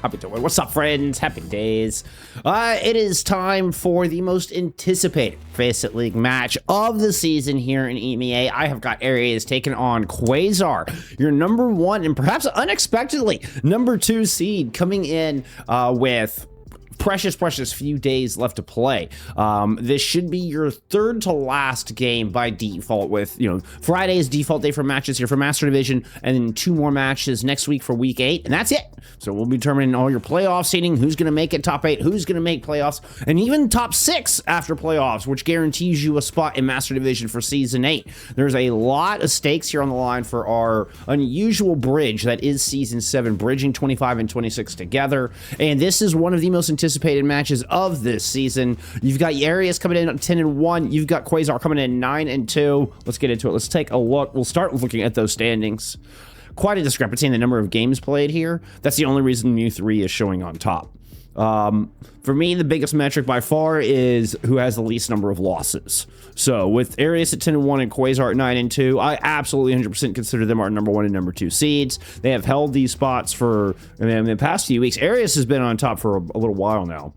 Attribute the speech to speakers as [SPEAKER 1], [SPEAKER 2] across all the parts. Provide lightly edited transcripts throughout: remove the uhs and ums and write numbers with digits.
[SPEAKER 1] How we doing? What's up, friends? Happy days. It is time for the most anticipated FACEIT League match of the season here in EMEA. I have got Ereus taking on Quasar, your number 1 and perhaps unexpectedly number 2 seed, coming in with precious few days left to play. This should be your third to last game by default, with, you know, Friday's default day for matches here for Master Division, and then 2 more matches next week for week 8, and that's it. So we'll be determining all your playoff seeding, who's going to make it top 8, who's going to make playoffs, and even top 6 after playoffs, which guarantees you a spot in Master Division for Season 8. There's a lot of stakes here on the line for our unusual bridge that is Season 7, bridging 25 and 26 together, and this is one of the most anticipated matches of this season. You've got Ereus coming in at 10-1. You've got Quasar coming in 9-2. Let's get into it. Let's take a look. We'll start looking at those standings. Quite a discrepancy in the number of games played here. That's the only reason MU3 is showing on top. For me, the biggest metric by far is who has the least number of losses. So with Ereus at 10-1 and Quasar at 9-2, I absolutely 100% consider them our number 1 and number 2 seeds. They have held these spots for, I mean, in the past few weeks. Ereus has been on top for a little while now.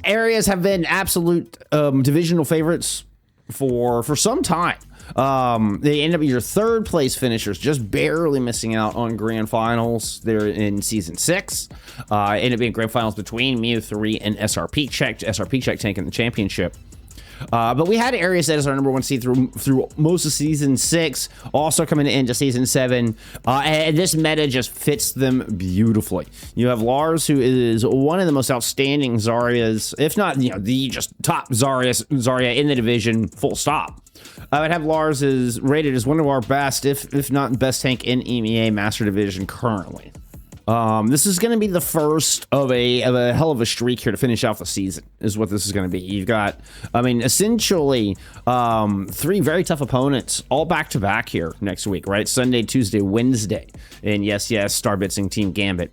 [SPEAKER 1] Ereus have been absolute divisional favorites for some time. They end up your 3rd place finishers, just barely missing out on grand finals. They're in season 6. End up being grand finals between MU3 and SRP Check. SRP Check taking the championship. But we had Ereus as our number 1 seed through most of season 6, also coming into season 7, and this meta just fits them beautifully. You have Lars, who is one of the most outstanding Zaryas, if not, you know, the just top Zarya in the division, full stop. I would have Lars is rated as one of our best, if not best tank in EMEA Master Division currently. This is going to be the first of a hell of a streak here to finish off the season, is what this is going to be. You've got, I mean, essentially 3 very tough opponents all back-to-back here next week, right? Sunday, Tuesday, Wednesday. And yes, Starbitsing Team Gambit.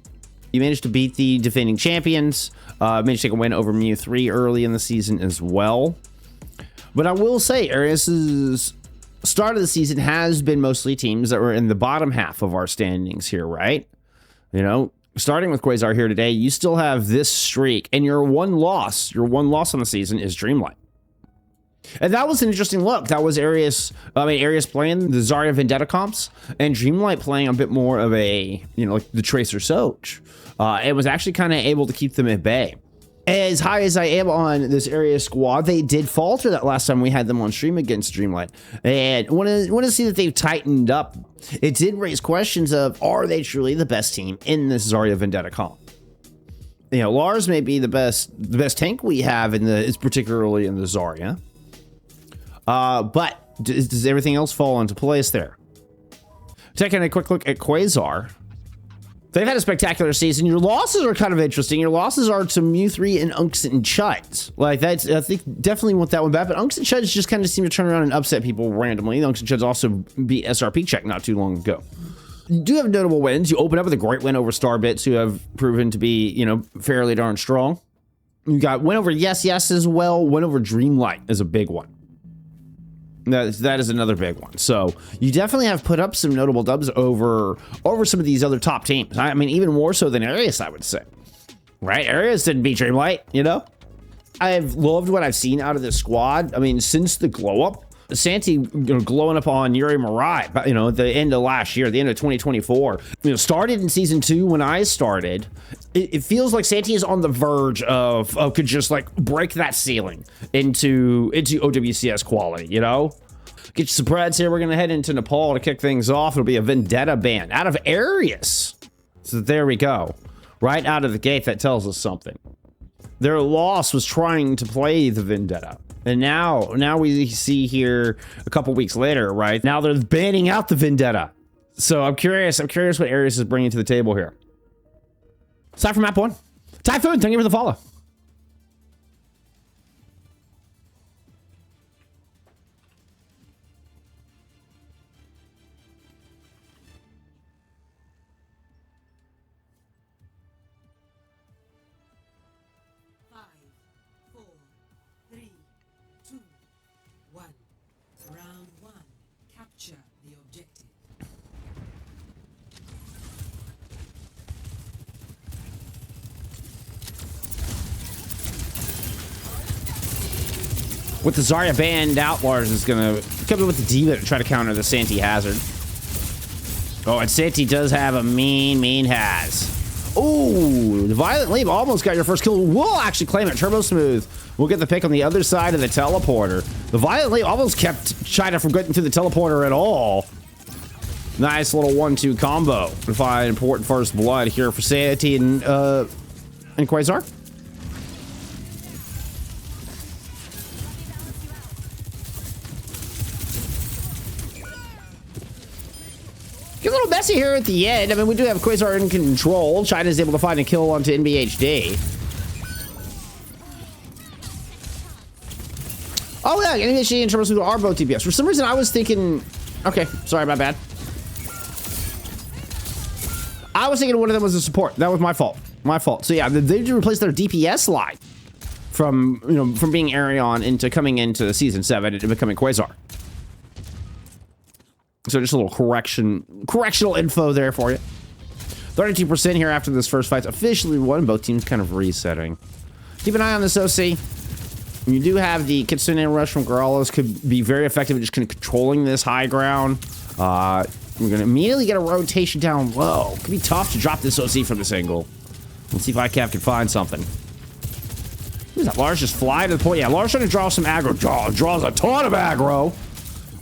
[SPEAKER 1] You managed to beat the defending champions, managed to take a win over MU3 early in the season as well. But I will say, Ereus's start of the season has been mostly teams that were in the bottom half of our standings here, right? You know, starting with Quasar here today, you still have this streak, and your one loss on the season is Dreamlight. And that was an interesting look. That was Ereus playing the Zarya Vendetta comps, and Dreamlight playing a bit more of a, you know, like the Tracer Soch. It was actually kind of able to keep them at bay. As high as I am on this Ereus squad, they did falter that last time we had them on stream against Dreamlight. And want to see that they've tightened up. It did raise questions of, are they truly the best team in this Zarya Vendetta comp? You know, Lars may be the best tank we have is particularly in the Zarya. But does everything else fall into place there? Taking a quick look at Quasar. They've had a spectacular season. Your losses are kind of interesting. Your losses are to MU3 and Unks and Chuds. Like, that's, I think, definitely want that one back. But Unks and Chuds just kind of seem to turn around and upset people randomly. Unks and Chuds also beat SRP Check not too long ago. You do have notable wins. You open up with a great win over Starbits, who have proven to be, you know, fairly darn strong. You got win over Yes as well. Win over Dreamlight is a big one. That is another big one. So you definitely have put up some notable dubs over some of these other top teams. I mean, even more so than Ereus, I would say. Right? Ereus didn't beat Dreamlight, you know? I've loved what I've seen out of this squad. I mean, since the glow up, Santy, you know, glowing up on Yuri Mirai, you know, at the end of last year, the end of 2024, you know, started in season 2 when I started. It feels like Santy is on the verge of could just like break that ceiling into OWCS quality, you know? Get you some Preds here. We're going to head into Nepal to kick things off. It'll be a Vendetta ban out of Ereus. So there we go. Right out of the gate, that tells us something. Their loss was trying to play the Vendetta. And now we see here a couple weeks later, right? Now they're banning out the Vendetta. So I'm curious what Ereus is bringing to the table here. Aside from map 1, Typhoon, thank you for the follow. With the Zarya banned out, Lars is gonna come in with the D.Va to try to counter the Santy hazard. Oh, and Santy does have a mean has. Ooh, the Violent Leap almost got your first kill. We'll actually claim it. TurboSmooth will get the pick on the other side of the teleporter. The Violent Leap almost kept China from getting through the teleporter at all. Nice little 1-2 combo to find important first blood here for Santy and Quasar. Get a little messy here at the end. I mean, we do have Quasar in control. China's able to find a kill onto NBHD. Oh, yeah, NBHD and TurboSmooth are both DPS. For some reason, I was thinking... Okay, sorry, my bad. I was thinking one of them was a support. That was my fault. My fault. So, yeah, they replaced their DPS line from, you know, from being Arion into coming into Season 7 and becoming Quasar. So just a little correctional info there for you. 32% here after this first fight. Officially won. Both teams kind of resetting. Keep an eye on this OC. You do have the Kitsune rush from graalis. Could be very effective at just kind of controlling this high ground. We're going to immediately get a rotation down low. Could be tough to drop this OC from this angle. Let's see if icav can find something. Who's that? Lars just fly to the point. Yeah, Lars trying to draw some aggro. Draws a ton of aggro.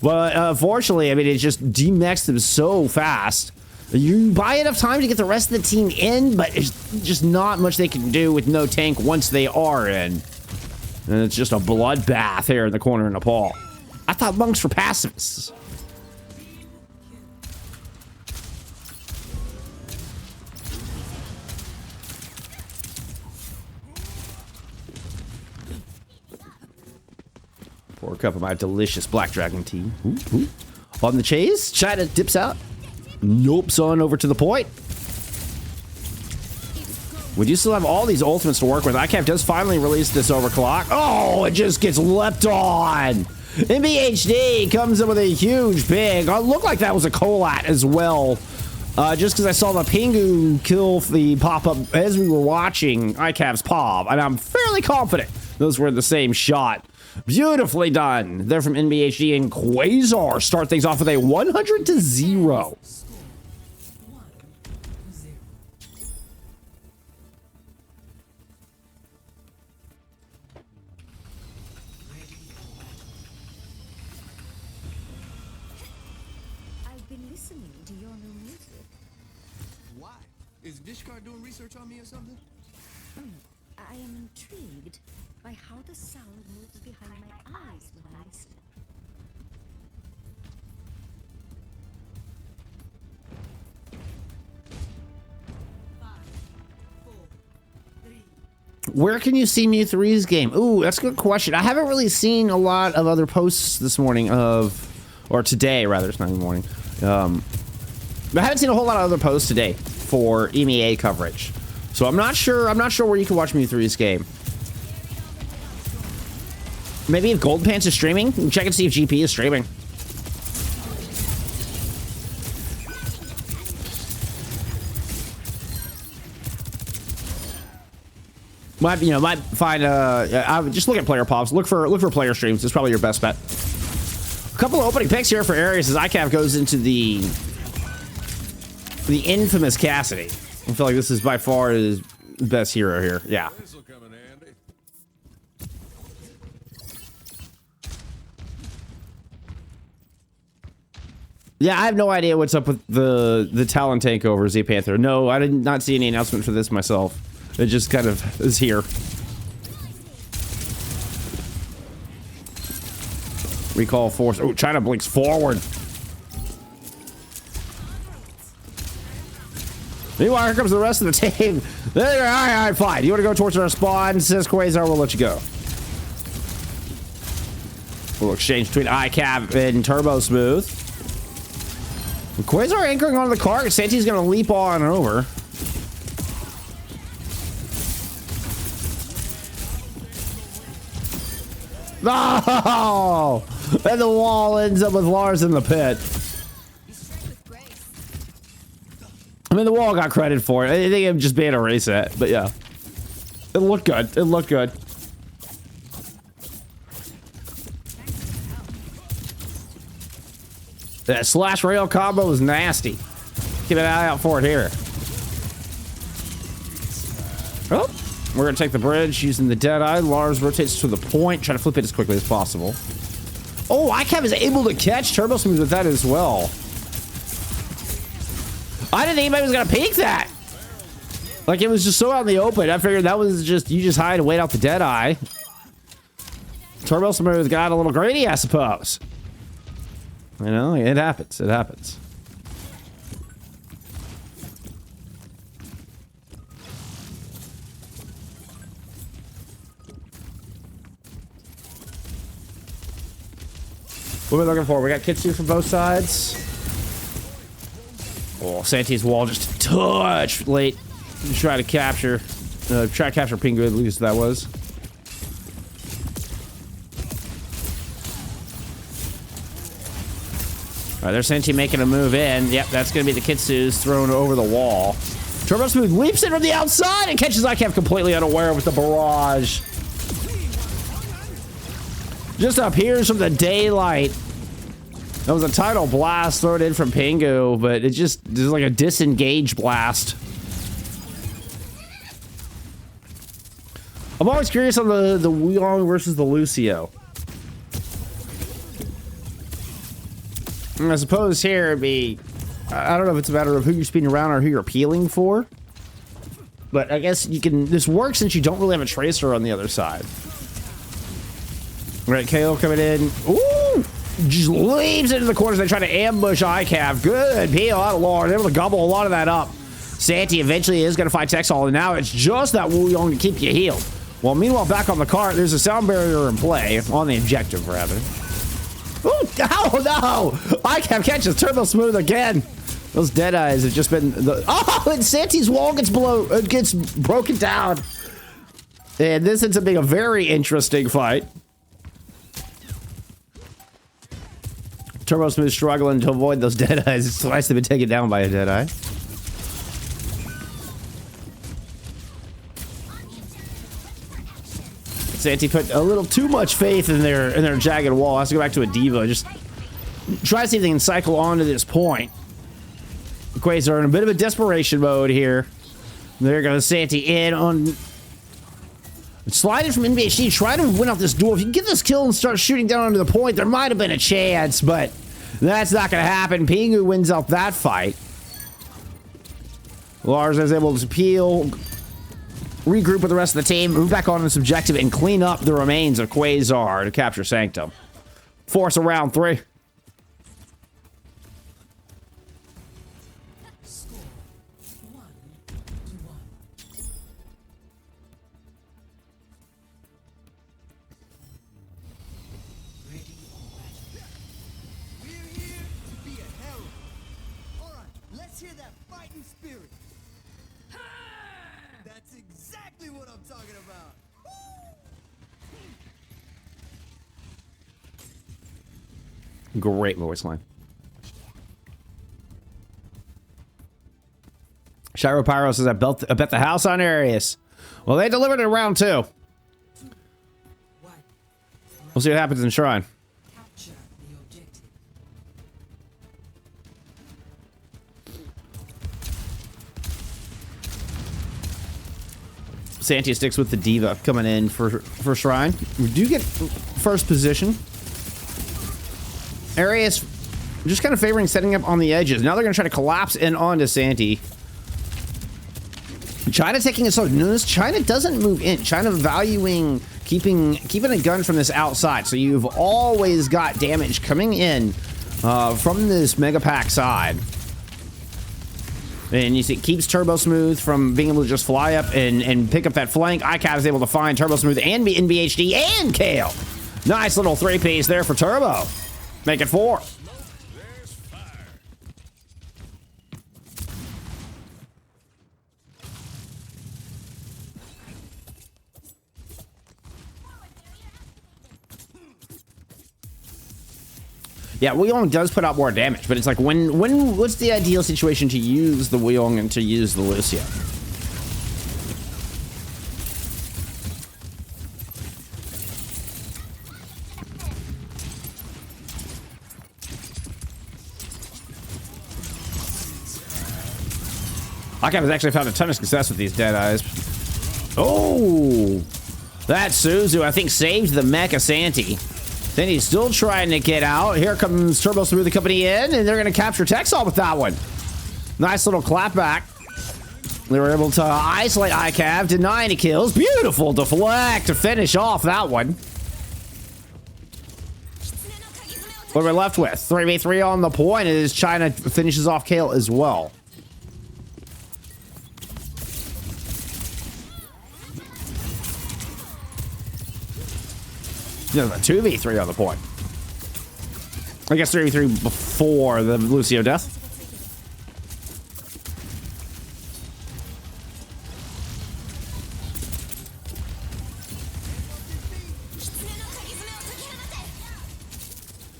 [SPEAKER 1] But unfortunately, I mean, it just demexed them so fast. You buy enough time to get the rest of the team in, but it's just not much they can do with no tank once they are in. And it's just a bloodbath here in the corner of Nepal. I thought monks were pacifists. Pour a cup of my delicious black dragon tea. Ooh, ooh. On the chase, China dips out. Nopes on over to the point. We do still have all these ultimates to work with. icav does finally release this overclock. Oh, it just gets leapt on. NBHD comes in with a huge pig. It looked like that was a Colat as well. Just because I saw the Pingu kill the pop-up as we were watching icav's pop. And I'm fairly confident those were the same shot. Beautifully done. They're from NBHD and Quasar start things off with a 100-0.
[SPEAKER 2] I've been listening to your new music.
[SPEAKER 3] Why? Is Dishcard doing research on me or something?
[SPEAKER 2] I am intrigued by how the sound moves behind my eyes when I listen.
[SPEAKER 1] Where can you see Mew3's game? Ooh, that's a good question. I haven't really seen a lot of other posts this morning or today rather, it's not even morning. I haven't seen a whole lot of other posts today for EMEA coverage. So I'm not sure where you can watch Mew3's game. Maybe if Gold Pants is streaming, check and see if GP is streaming. Might find I would just look at player pops. Look for player streams. It's probably your best bet. A couple of opening picks here for Ereus as icav goes into the infamous Cassidy. I feel like this is by far his best hero here. Yeah. Yeah, I have no idea what's up with the talent takeover, Z Panther. No, I did not see any announcement for this myself. It just kind of is here. Recall force. Oh, China blinks forward. Meanwhile, here comes the rest of the team. There you go. All right, fine. You want to go towards our spawn? Says Quasar, we'll let you go. We'll exchange between icav and TurboSmooth. Quasar anchoring onto the cart. Santy's going to leap on over. No! And the wall ends up with Lars in the pit. I mean, the wall got credit for it. I think it just being a reset, but yeah. It looked good. It looked good. That slash rail combo is nasty. Keep an eye out for it here. Oh, we're gonna take the bridge using the Deadeye. Lars rotates to the point, try to flip it as quickly as possible. Oh, icav is able to catch TurboSmooth with that as well. I didn't think anybody was gonna peek that. Like, it was just so out in the open. I figured that was just, you just hide and wait out the Deadeye. TurboSmooth got a little greedy, I suppose. You know, it happens. It happens. What are we looking for? We got Kitsu from both sides. Oh, Santy's wall just a touch late. Try to capture Pingu, at least that was. All right, there's Santy making a move in. Yep, that's gonna be the Kitsu's thrown over the wall. TurboSmooth leaps in from the outside and catches icav completely unaware with the barrage. Just appears from the daylight. That was a tidal blast thrown in from Pingu, but it just is like a disengaged blast. I'm always curious on the Wuyong versus the Lucio. And I suppose here it'd be, I don't know if it's a matter of who you're speeding around or who you're appealing for. But I guess you can, this works since you don't really have a tracer on the other side. All right, KO coming in. Ooh! Just leaves into the corners. They try to ambush icav. Good peel out of Lars. Able to gobble a lot of that up. Santy eventually is going to fight Teksol, and now it's just that Wuyong to keep you healed. Well, meanwhile, back on the cart, there's a sound barrier in play. On the objective, rather. Ooh, oh no! icav catches TurboSmooth again. Those Deadeyes have just been the, oh, and Santy's wall gets broken down. And this ends up being a very interesting fight. TurboSmooth struggling to avoid those Deadeyes. It's twice they've been taken down by a Deadeye. Santy put a little too much faith in their jagged wall. Has to go back to a diva. Just try to see if they can cycle onto this point. Quasar in a bit of a desperation mode here. There goes Santy in on sliding from NBHD. Try to win off this duel. If you can get this kill and start shooting down onto the point, there might have been a chance, but that's not going to happen. Pingu wins out that fight. Lars is able to peel, regroup with the rest of the team, move back on this objective, and clean up the remains of Quasar to capture Sanctum. Force a round 3. Great voice line. Shiro Pyro says, I bet the house on Ereus. Well, they delivered it in round 2. We'll see what happens in Shrine. Santy sticks with the diva coming in for Shrine. We do get first position. Ereus just kind of favoring setting up on the edges. Now they're going to try to collapse in onto Santy. China taking it slow. Notice China doesn't move in. China valuing keeping a gun from this outside. So you've always got damage coming in from this Mega Pack side. And you see, it keeps TurboSmooth from being able to just fly up and pick up that flank. icav is able to find TurboSmooth and NBHD and KO. Nice little 3-piece there for Turbo. Make it 4. Yeah, Wuyong does put out more damage, but it's like what's the ideal situation to use the Wuyong and to use the Lucio? icav has actually found a ton of success with these dead eyes. Oh, that Suzu, I think, saved the mecha Santy. Then he's still trying to get out. Here comes TurboSmooth, the company in, and they're going to capture teksol with that one. Nice little clapback. They were able to isolate icav, deny any kills. Beautiful deflect to finish off that one. What are we left with? 3v3 on the point as China finishes off Kale as well. Yeah, 2v3 on the point. I guess 3v3 before the Lucio death.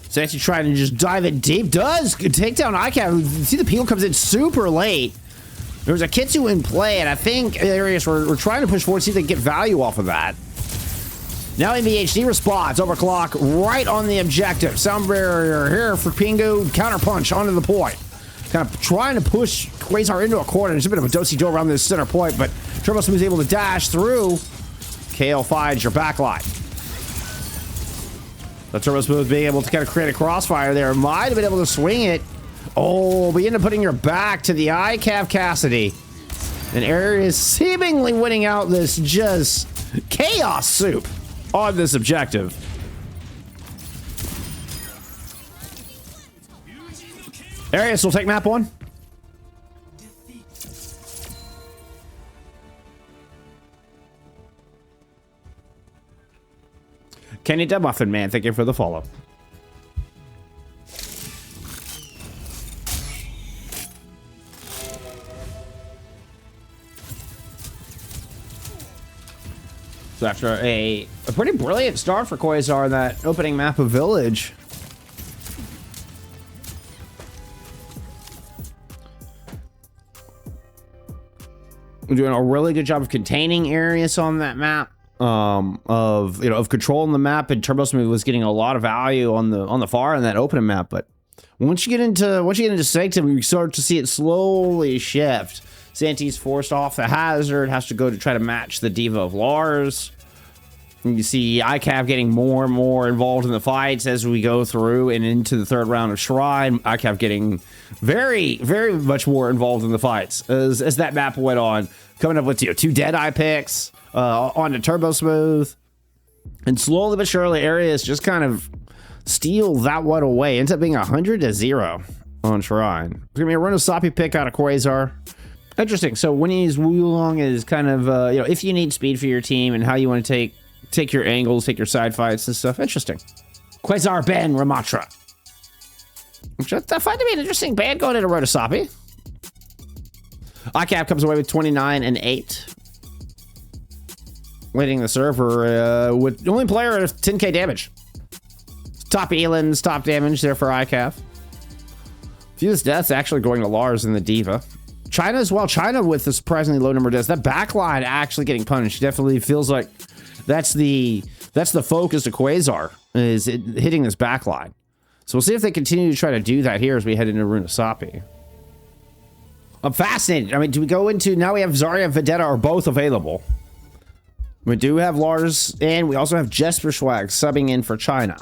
[SPEAKER 1] Santy trying to just dive it deep. Does take down icav. See, the Pingu comes in super late. There was a Kitsu in play, and I think Ereus were trying to push forward, see if they can get value off of that. Now NBHD responds. Overclock right on the objective. Sound barrier here for Pingu. Counterpunch onto the point. Kind of trying to push Quasar into a corner. There's a bit of a do-si-do around this center point, but TurboSmooth is able to dash through. KO finds your backline. The TurboSmooth being able to kind of create a crossfire there. Might have been able to swing it. Oh, but you end up putting your back to the icav Cassidy. And Ereus seemingly winning out this just chaos soup on this objective. Ereus will take map 1. Kenny Muffin Man, thank you for the follow. So after a pretty brilliant start for Quasar in that opening map of Village, we're doing a really good job of containing Ereus on that map. Of controlling the map, and TurboSmooth was getting a lot of value on the far in that opening map. But once you get into Sanctum, you start to see it slowly shift. Santy's forced off the hazard, has to go to try to match the diva of Lars. And you see icav getting more and more involved in the fights as we go through and into the third round of Shrine. icav getting very, very much more involved in the fights as that map went on, coming up with 2 Deadeye picks. Onto TurboSmooth, and slowly but surely Ereus just kind of steal that one away. Ends up being 100-0 on Shrine. It's gonna be a Runasapi pick out of Quasar. Interesting. So Winnie's Wulong is kind of if you need speed for your team and how you want to take your angles, take your side fights and stuff. Interesting. Quasar Ben Ramatra, which I find to be an interesting band going into Runasapi. icav comes away with 29 and 8. Leading the server with the only player at 10k damage. Top Elan's top damage there for icav. Fewest deaths actually going to Lars and the Diva. China as well. China with a surprisingly low number of deaths. That backline actually getting punished. Definitely feels like that's the focus of Quasar, is hitting this backline. So we'll see if they continue to try to do that here as we head into Runasapi. I'm fascinated. I mean, do we go into now? We have Zarya and Vendetta are both available. We do have Lars, and we also have JesperSwag subbing in for China.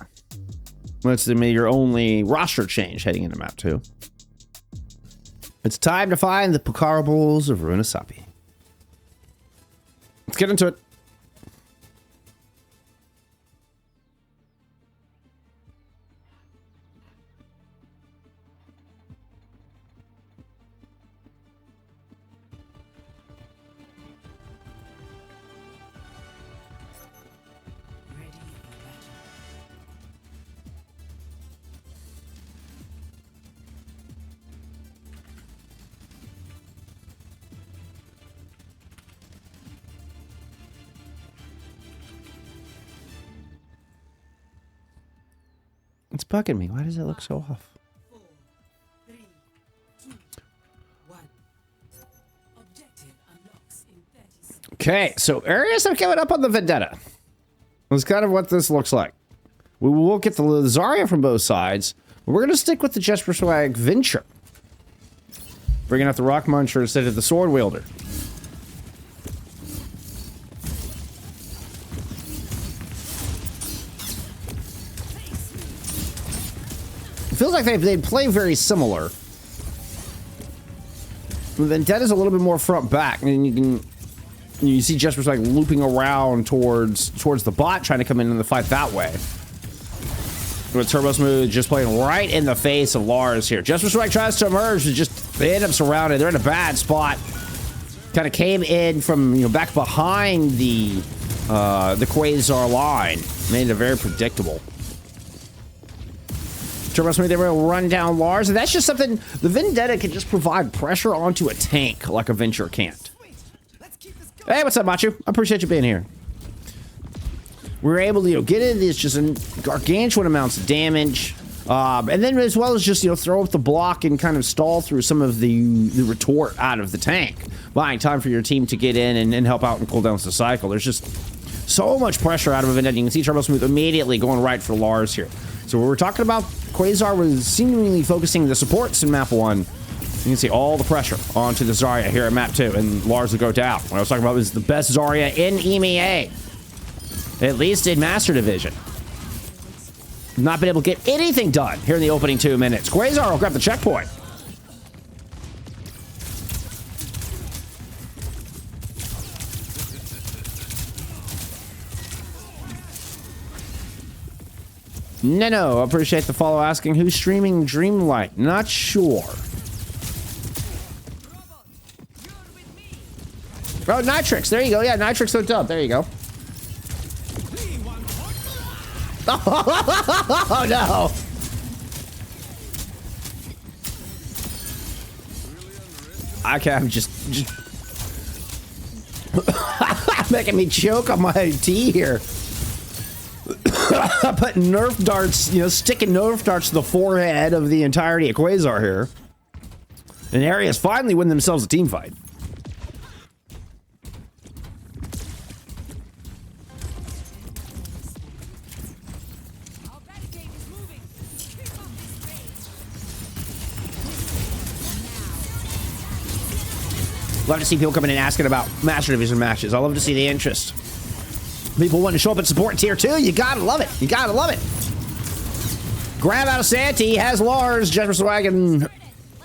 [SPEAKER 1] That's your only roster change heading into map 2. It's time to find the Pukarables of Runasapi. Let's get into it. It's bugging me. Why does it look so off?
[SPEAKER 4] 4, 3, 2, 1. Objective unlocks in 30 seconds.
[SPEAKER 1] Okay, so Ereus have given up on the Vendetta. That's kind of what this looks like. We will get the Zarya from both sides, but we're going to stick with the JesperSwag Venture. bringing out the Rock Muncher instead of the Sword Wielder. It feels like they play very similar. Vendette's a little bit more front back, and you see JesperSwag looping around towards the bot, trying to come in the fight that way. With TurboSmooth just playing right in the face of Lars here. JesperSwag tries to emerge, but just they end up surrounded. They're in a bad spot. Kind of came in from back behind the Quasar line, made it very predictable. TurboSmooth, they will run down Lars, and that's just something the Vendetta can just provide pressure onto a tank like a Venture can't. Hey, what's up, Machu? I appreciate you being here. We were able to get in these just gargantuan amounts of damage, and then as well as just throw up the block and kind of stall through some of the retort out of the tank, buying time for your team to get in and help out and cool down the cycle. There's just so much pressure out of a Vendetta. You can see TurboSmooth immediately going right for Lars here. So when we're talking about Quasar was seemingly focusing the supports in map 1. You can see all the pressure onto the Zarya here at map 2, and Lars will go down. What I was talking about was the best Zarya in EMEA, at least in Master Division. Not been able to get anything done here in the opening 2 minutes. Quasar will grab the checkpoint. No, appreciate the follow asking who's streaming Dreamlight. Not sure. Oh, Nitrix. There you go. Yeah, Nitrix hooked up. There you go. Oh, no. icav just making me choke on my tea here. Putting Nerf darts, sticking Nerf darts to the forehead of the entirety of Quasar here. And Ereus finally win themselves a team fight. Love to see people coming in asking about Master Division matches. I love to see the interest. People want to show up at support tier 2. You gotta love it. You gotta love it. Grab out of Santy. Has Lars. JesperSwag and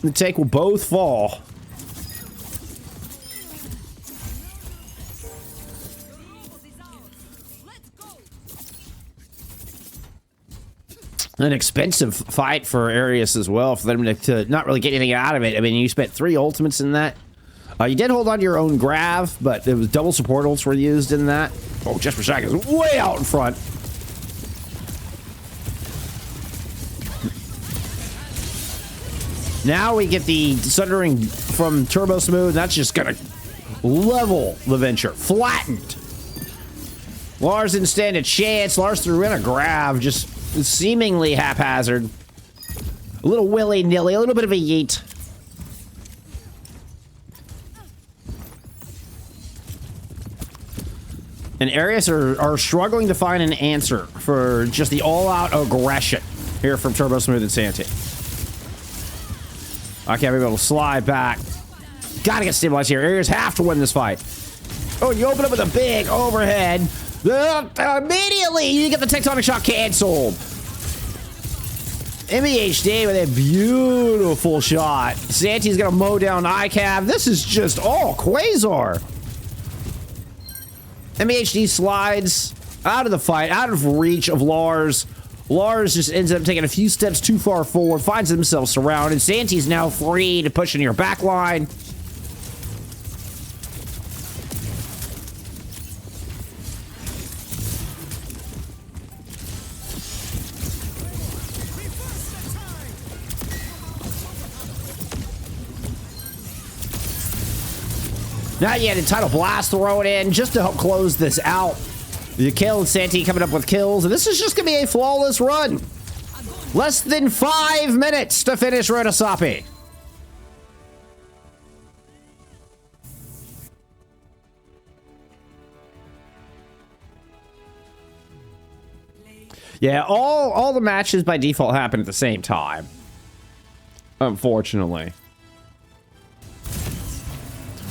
[SPEAKER 1] the take will both fall. An expensive fight for Ereus as well, for them to not really get anything out of it. I mean, you spent 3 ultimates in that. You did hold on to your own grav, but it was double support ults were used in that. Oh, JesperSwag is way out in front. Now we get the sundering from TurboSmooth. That's just gonna level the Venture. Flattened. Lars didn't stand a chance. Lars threw in a grav, just seemingly haphazard. A little willy-nilly, a little bit of a yeet. And Ereus are struggling to find an answer for just the all-out aggression here from TurboSmooth and Santy. I can't be able to slide back. Gotta get stabilized here. Ereus have to win this fight. Oh, you open up with a big overhead. Immediately, you get the tectonic shot canceled. NBHD with a beautiful shot. Santy's gonna mow down icav. This is just all Quasar. NBHD slides out of the fight, out of reach of Lars. Lars just ends up taking a few steps too far forward, finds himself surrounded. Santy's now free to push in your back line. Not yet, a Tidal Blast thrown in just to help close this out. The kill and Santy coming up with kills, and this is just going to be a flawless run. Less than 5 minutes to finish Runasapi. Yeah, all the matches by default happen at the same time. Unfortunately.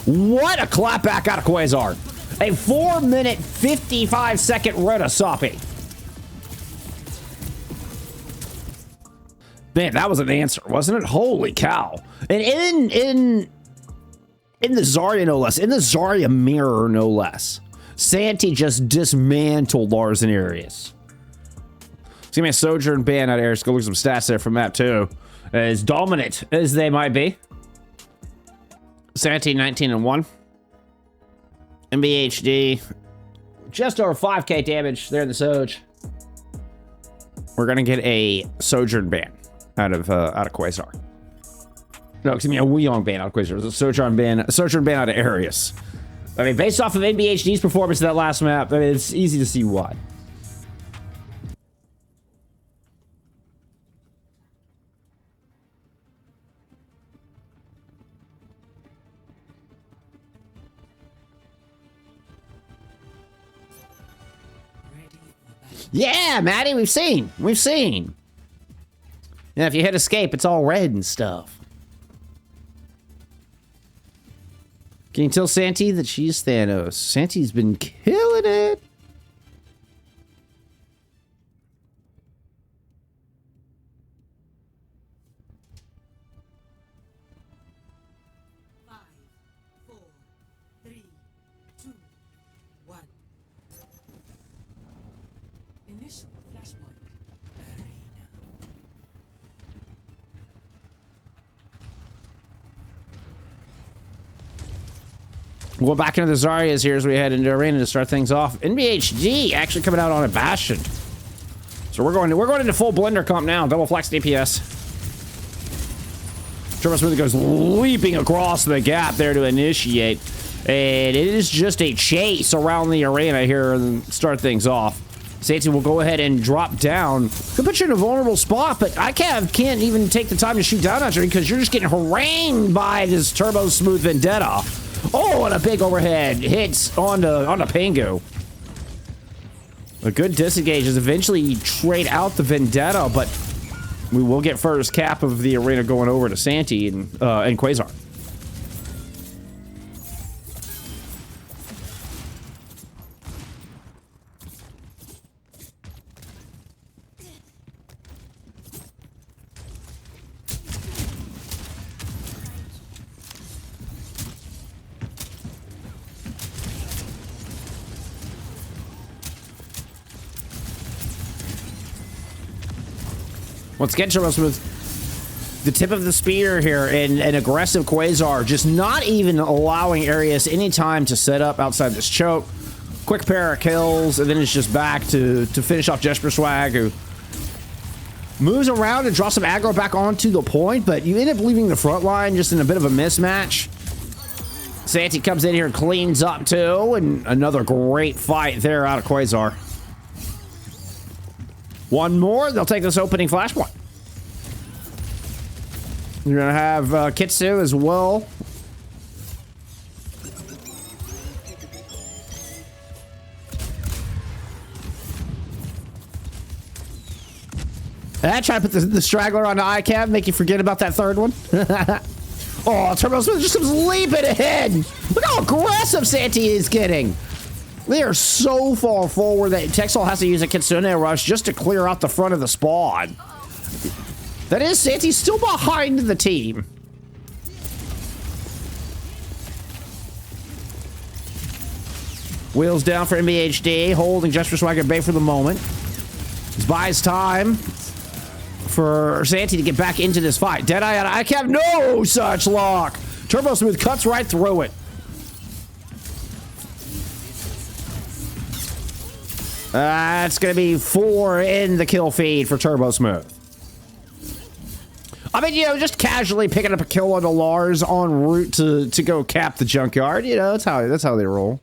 [SPEAKER 1] What a clapback out of Quasar. A 4-minute, 55-second Runasapi. Man, that was an answer, wasn't it? Holy cow. And in the Zarya, no less. In the Zarya mirror, no less. Santy just dismantled Lars and Ereus. It's gonna be a Sojourn ban out of Ereus. Go look at some stats there from map 2. As dominant as they might be. Santy 19-1. NBHD just over 5k damage there in the Soj. We're gonna get a Sojourn ban out of Quasar. No, excuse me, a Wuyong ban out of Quasar. It's a Sojourn ban out of Ereus. I mean, based off of NBHD's performance in that last map, I mean, it's easy to see why. Yeah, Maddie, we've seen. Yeah, if you hit escape, it's all red and stuff. Can you tell Santy that she's Thanos? Santy's been killing it.
[SPEAKER 4] Five, four, three, two, one. Initial flashpoint. Arena.
[SPEAKER 1] We'll go back into the Zaryas here as we head into arena to start things off. NBHD actually coming out on a Bastion. So we're going into full blender comp now. Double flex DPS. TurboSmooth goes leaping across the gap there to initiate. And it is just a chase around the arena here and start things off. Santy will go ahead and drop down. Could put you in a vulnerable spot, but icav can't even take the time to shoot down at you because you're just getting harangued by this TurboSmooth Vendetta. Oh, and a big overhead hits onto Pingu. A good disengage is eventually trade out the Vendetta, but we will get first cap of the arena going over to Santy and Quasar. Once again, TurboSmooth, the tip of the spear here, and an aggressive Quasar, just not even allowing Ereus any time to set up outside this choke. Quick pair of kills, and then it's just back to finish off JesperSwag, who moves around and draws some aggro back onto the point, but you end up leaving the front line just in a bit of a mismatch. Santy comes in here and cleans up too, and another great fight there out of Quasar. One more, they'll take this opening flashpoint. You're gonna have Kitsu as well. Try to put the straggler on the icav, make you forget about that third one. Oh, TurboSmooth just comes leaping ahead. Look how aggressive Santy is getting. They are so far forward that teksol has to use a Kitsune rush just to clear out the front of the spawn. That is, Santy's still behind the team. Wheels down for NBHD, holding JesperSwag at bay for the moment. This buys time for Santy to get back into this fight. Deadeye out of icav, no such luck. TurboSmooth cuts right through it. It's going to be 4 in the kill feed for TurboSmooth. I mean, you know, just casually picking up a kill on the Lars en route to go cap the junkyard. You know, that's how they roll.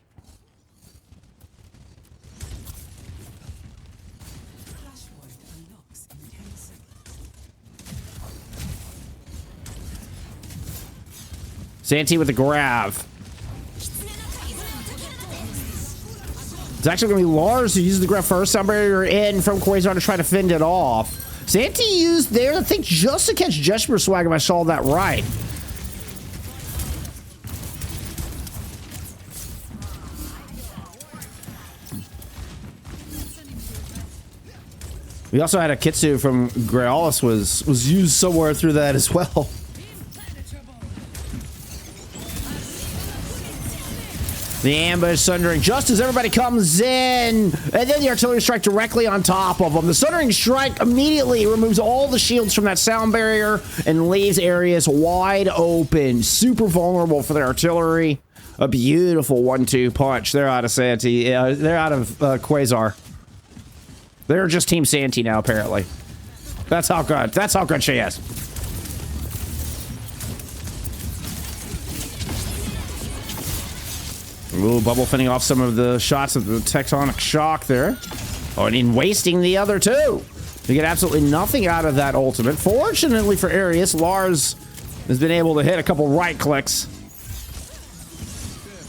[SPEAKER 1] Santy with the grab. It's actually going to be Lars who uses the grab first. Somebody in from Quasar to try to fend it off. Santy used there, I think, just to catch JesperSwag if I saw that right. We also had a Kitsu from graalis was used somewhere through that as well. The ambush sundering just as everybody comes in, and then the artillery strike directly on top of them. The sundering strike immediately removes all the shields from that sound barrier and leaves areas wide open. Super vulnerable for the artillery. A beautiful 1-2 punch. They're out of Santy. They're out of Quasar. They're just Team Santy now, apparently. That's how good. That's how good she is. Ooh, Bubble fending off some of the shots of the tectonic shock there. Oh, and in wasting the other two. You get absolutely nothing out of that ultimate. Fortunately for Ereus, Lars has been able to hit a couple right clicks.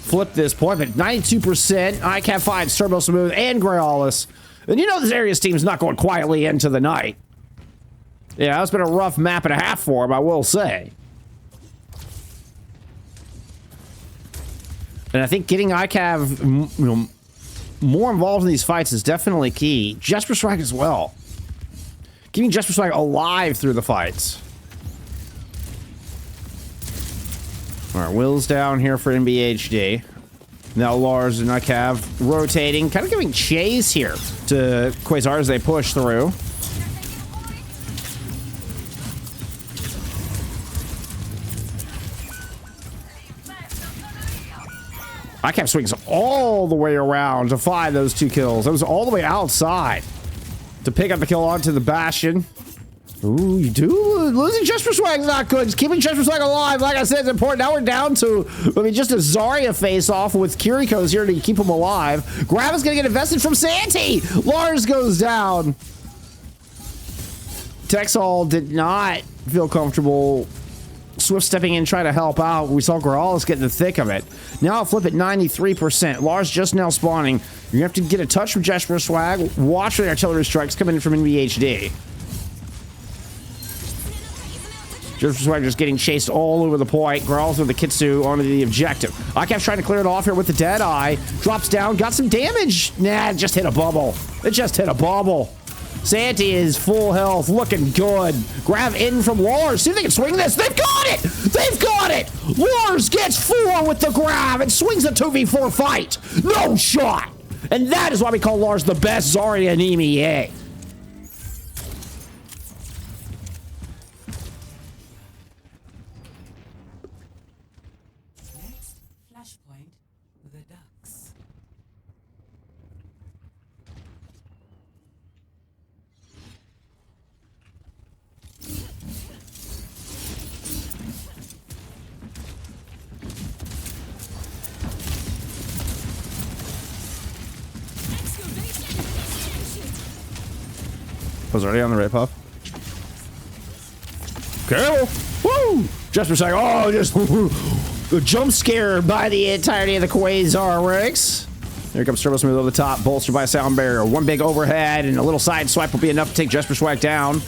[SPEAKER 1] Flip this point, but 92%. icav finds TurboSmooth and graalis. And you know this Ereus team is not going quietly into the night. Yeah, it's been a rough map and a half for him, I will say. And I think getting icav, you know, more involved in these fights is definitely key. JesperSwag as well. Keeping JesperSwag alive through the fights. All right, Will's down here for NBHD. Now Lars and icav rotating, kind of giving chase here to Quasar as they push through. icav swings all the way around to find those 2 kills. That was all the way outside to pick up the kill onto the Bastion. Ooh, you do? Losing JesperSwag is not good. Just keeping JesperSwag alive, like I said, is important. Now we're down to, I mean, just a Zarya face-off with Kiriko's here to keep him alive. Grav is going to get invested from Santy. Lars goes down. Teksol did not feel comfortable swift stepping in, trying to help out. We saw graalis get in the thick of it. Now I'll flip at 93%. Lars just now spawning. You're going to have to get a touch from JesperSwag. Watch for the artillery strikes coming in from NBHD. JesperSwag just getting chased all over the point. graalis with the Kitsu onto the objective. icav trying to clear it off here with the Deadeye. Drops down, got some damage. Nah, it just hit a bubble. It just hit a bubble. Santy is full health, looking good. Grab in from Lars. See if they can swing this. They've got it! They've got it! Lars gets 4 with the grab and swings a 2v4 fight. No shot! And that is why we call Lars the best Zarya in EMEA.
[SPEAKER 4] Next flashpoint, the ducks.
[SPEAKER 1] Was already on the red puff. Careful! Woo! JesperSwag, oh, just jump scared by the entirety of the Quasar ranks. Here comes TurboSmooth over the top, bolstered by a sound barrier. One big overhead and a little side swipe will be enough to take JesperSwag down.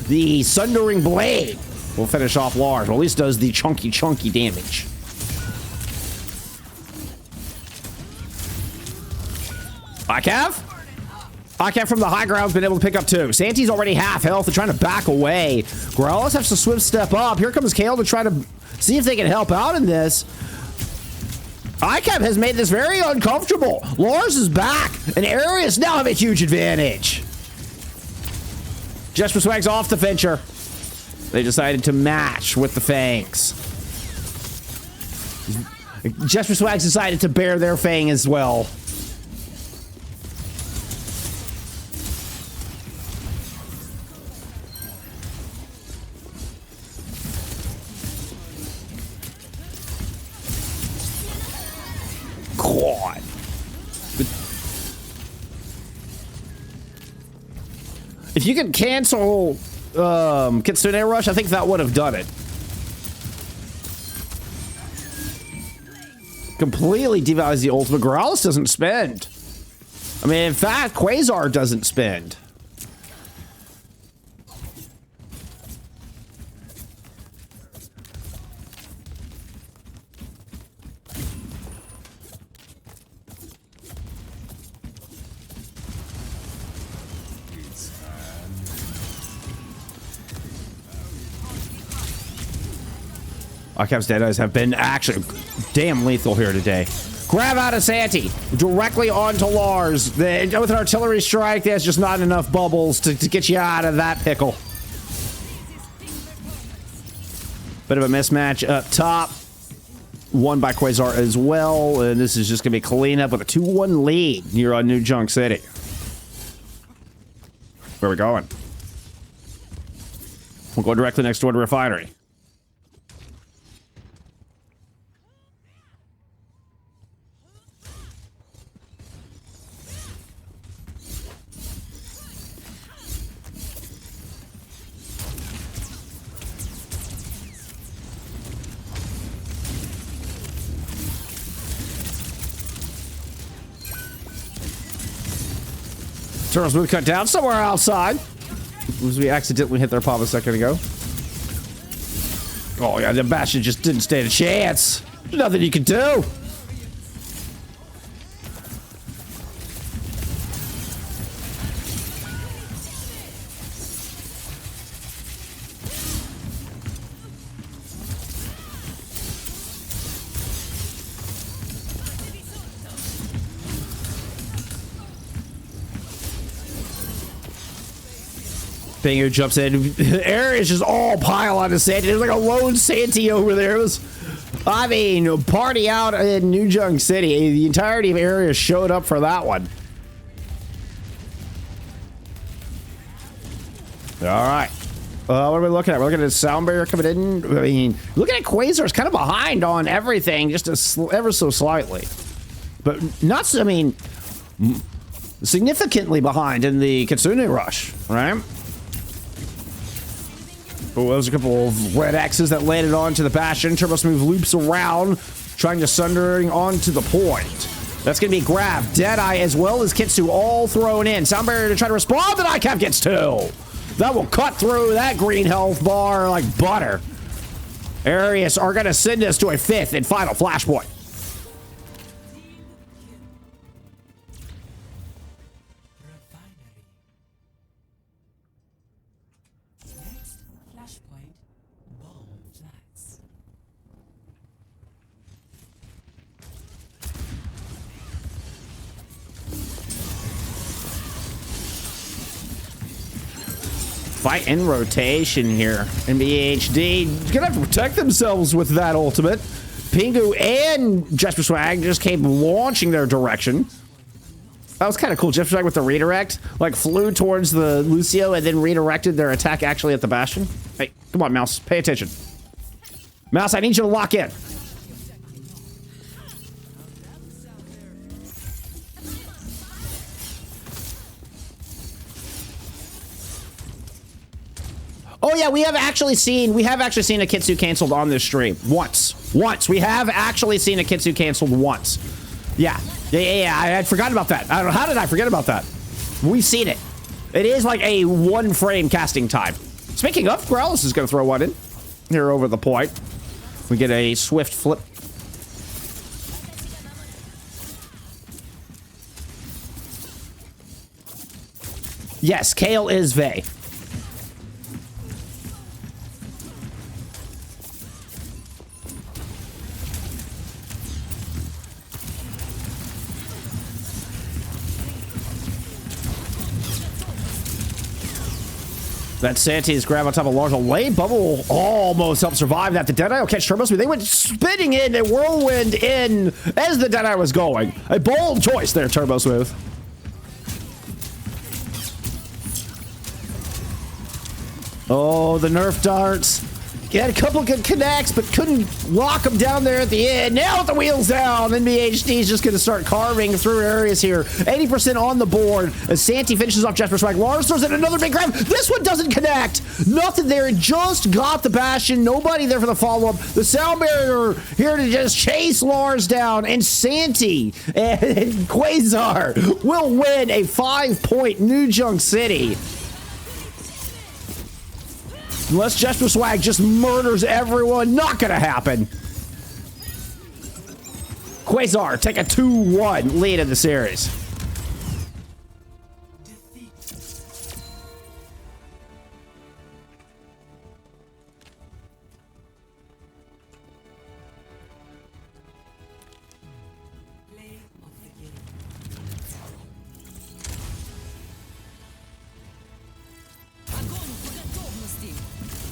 [SPEAKER 1] The Sundering Blade will finish off Lars, or at least does the chunky damage. icav from the high ground's been able to pick up 2. Santy's already half health. They're trying to back away. graalis has to swift step up. Here comes Kale to try to see if they can help out in this. icav has made this very uncomfortable. Lars is back, and Ereus now have a huge advantage. JesperSwag's off the Fincher. They decided to match with the Fangs. JesperSwag's decided to bear their Fang as well. God. If you could cancel Kitsune Rush, I think that would have done it. Completely devalues the ultimate. graalis doesn't spend. I mean, in fact, Quasar doesn't spend. Icav's Deadeyes have been actually damn lethal here today. Grab out of Santy, directly onto Lars. With an artillery strike, there's just not enough bubbles to get you out of that pickle. Bit of a mismatch up top. Won by Quasar as well, and this is just going to be cleanup with a 2-1 lead here on New Junk City. Where are we going? We'll go directly next door to Refinery. TurboSmooth cut down somewhere outside. We accidentally hit their pop a second ago. Oh yeah, the Bastion just didn't stand a chance. There's nothing you can do. Pingu jumps in. Ereus just all pile on to Santy. There's like a lone Santy over there. It was, I mean, party out in New Junk City. The entirety of Ereus showed up for that one. All right. What are we looking at? We're looking at a sound barrier coming in. I mean, looking at Quasar's kind of behind on everything, just ever so slightly. But not, I mean, significantly behind in the Kitsune rush, right? Oh, there's a couple of red X's that landed onto the Bastion. TurboSmooth loops around, trying to sundering onto the point. That's going to be grabbed. Deadeye as well as Kitsu all thrown in. Sound barrier to try to respond, but icav gets 2. That will cut through that green health bar like butter. Ereus are going to send us to a 5th and final flashpoint. Fight in rotation here. NBHD gonna have to protect themselves with that ultimate. Pingu and JesperSwag just came launching their direction. That was kind of cool. JesperSwag with the redirect, like flew towards the Lucio and then redirected their attack actually at the Bastion. Hey, come on, Mouse, pay attention. Mouse, I need you to lock in. Oh yeah, we have actually seen a Kitsu canceled on this stream once. We have actually seen a Kitsu canceled once. Yeah. I had forgotten about that. I don't know, how did I forget about that? We've seen it. It is like a 1 frame casting time. Speaking of, graalis is going to throw one in here over the point. We get a swift flip. Yes, Kale is vayy. That Santy's grab on top of Lars. A late bubble almost helped survive that. The Deadeye will catch TurboSmooth. They went spinning in, a whirlwind in as the Deadeye was going. A bold choice there, TurboSmooth. Oh, the nerf darts. He had a couple good connects, but couldn't lock them down there at the end. Now with the wheels down, NBHD is just going to start carving through areas here. 80% on the board as Santy finishes off JesperSwag. Lars throws in another big grab. This one doesn't connect. Nothing there. It just got the Bastion. Nobody there for the follow-up. The sound barrier here to just chase Lars down. And Santy and Quasar will win a 5-point New Junk City. Unless JesperSwag just murders everyone, not gonna happen. Quasar take a 2-1 lead in the series.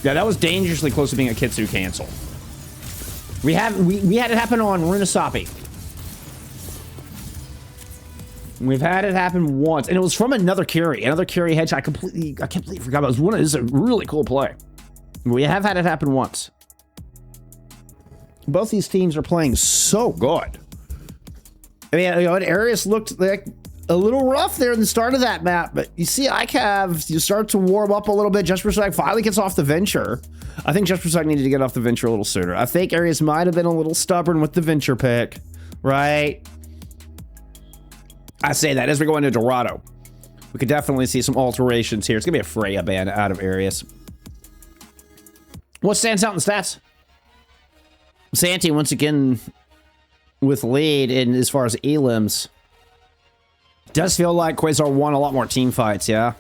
[SPEAKER 1] Yeah, that was dangerously close to being a Kitsu cancel. We had it happen on Runasapi. We've had it happen once, and it was from another carry hedge. I completely forgot about. It was one. This is a really cool play. We have had it happen once. Both these teams are playing so good. I mean, you know, Ereus looked like a little rough there in the start of that map, but you see icav, you start to warm up a little bit. JesperSwag finally gets off the venture. I think JesperSwag needed to get off the venture a little sooner. I think Ereus might have been a little stubborn with the venture pick, right? I say that as we go into Dorado. We could definitely see some alterations here. It's gonna be a Freya ban out of Ereus. What stands out in the stats? Santy once again with lead in as far as elims. Does feel like Quasar won a lot more team fights, yeah.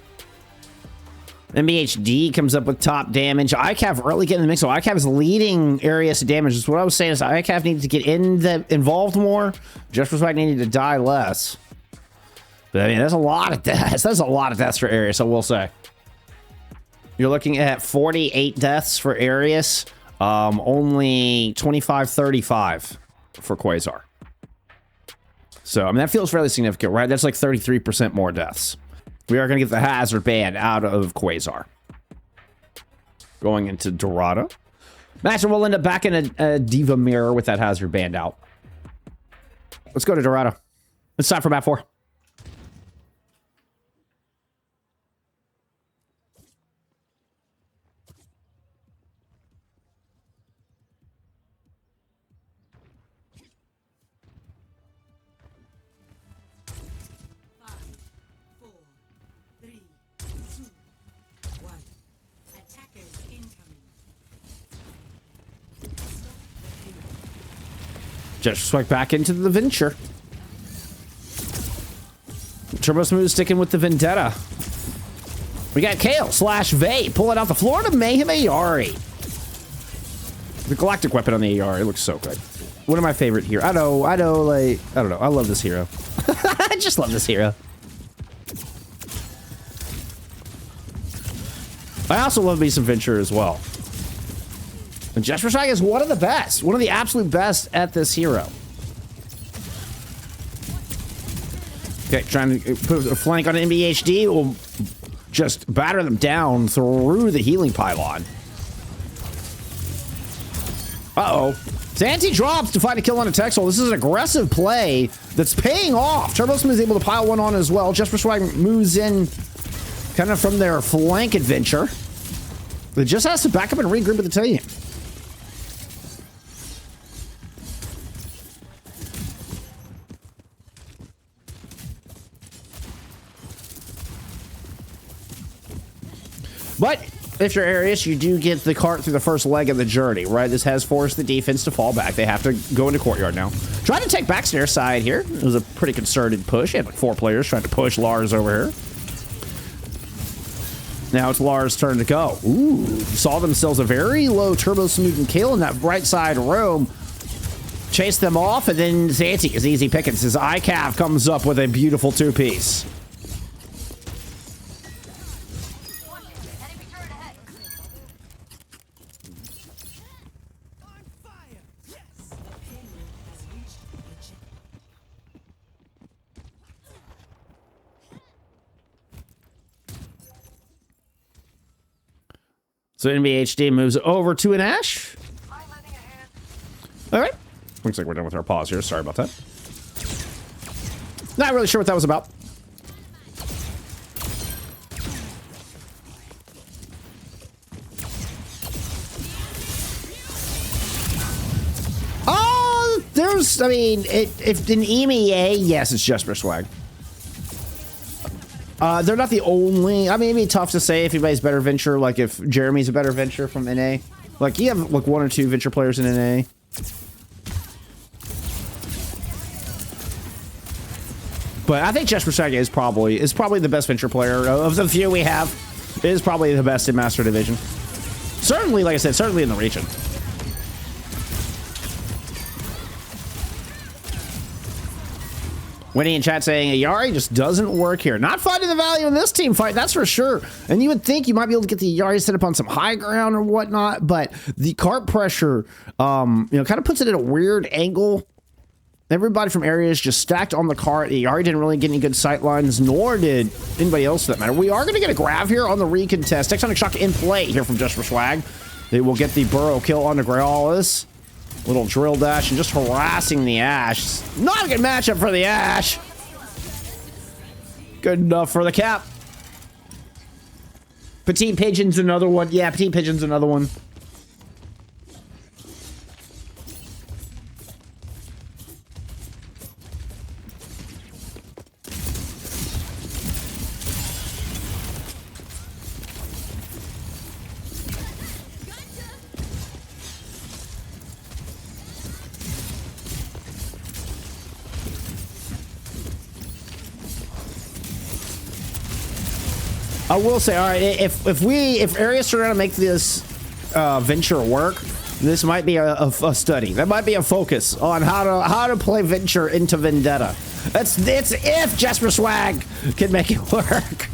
[SPEAKER 1] NBHD comes up with top damage. icav really getting in the mix. So icav is leading Ereus damage. That's what I was saying is icav needed to get involved more. JesperSwag needed to die less. But I mean, that's a lot of deaths. That's a lot of deaths for Ereus, I will say. You're looking at 48 deaths for Ereus. Only 25-35 for Quasar. So, I mean, that feels fairly significant, right? That's like 33% more deaths. We are going to get the hazard ban out of Quasar. Going into Dorado. Match, we'll end up back in a Diva mirror with that hazard band out. Let's go to Dorado. It's time for map 4. JesperSwag back into the venture. TurboSmooth sticking with the vendetta. We got Kale / vayy pulling out the Florida Mayhem Ayari. The galactic weapon on the Ayari looks so good. One of my favorite here. I know, like, I don't know. I love this hero. I just love this hero. I also love me some Venture as well. And JesperSwag is one of the best. One of the absolute best at this hero. Okay, trying to put a flank on NBHD. Will just batter them down through the healing pylon. Uh-oh. Santy drops to find a kill on a teksol. This is an aggressive play that's paying off. TurboSmooth is able to pile one on as well. JesperSwag moves in kind of from their flank adventure. But just has to back up and regroup with the team. But if you're Ereus, you do get the cart through the first leg of the journey, right? This has forced the defense to fall back. They have to go into courtyard now. Trying to take back snare side here. It was a pretty concerted push. He had like 4 players trying to push Lars over here. Now it's Lars' turn to go. Ooh, saw themselves a very low TurboSmooth and Kale in that right side room. Chase them off, and then Santy is easy pickings. His icav comes up with a beautiful 2-piece. So NBHD moves over to an Ash. All right. Looks like we're done with our pause here. Sorry about that. Not really sure what that was about. Oh, there's, I mean, if in EMEA, yes, it's JesperSwag. They're not the only. I mean, it'd be tough to say if anybody's better venture. Like if Jeremy's a better venture from NA. Like you have like 1 or 2 venture players in NA. But I think JesperSwag is probably the best venture player of the few we have. It is probably the best in Master Division. Certainly, like I said, certainly in the region. Winnie in chat saying, Yari just doesn't work here. Not finding the value in this team fight, that's for sure. And you would think you might be able to get the Yari set up on some high ground or whatnot, but the cart pressure, kind of puts it at a weird angle. Everybody from Ereus just stacked on the cart. Yari didn't really get any good sight lines, nor did anybody else for that matter. We are going to get a grab here on the recontest. Tectonic Shock in play here from JesperSwag. They will get the burrow kill on the graalis. Little drill dash and just harassing the Ash. Not a good matchup for the Ash. Good enough for the cap. Petite Pigeon's another one. Yeah, Petite Pigeon's another one. I will say, all right, if Ereus are gonna make this venture work, this might be a study. That might be a focus on how to play venture into Vendetta. It's if JesperSwag can make it work.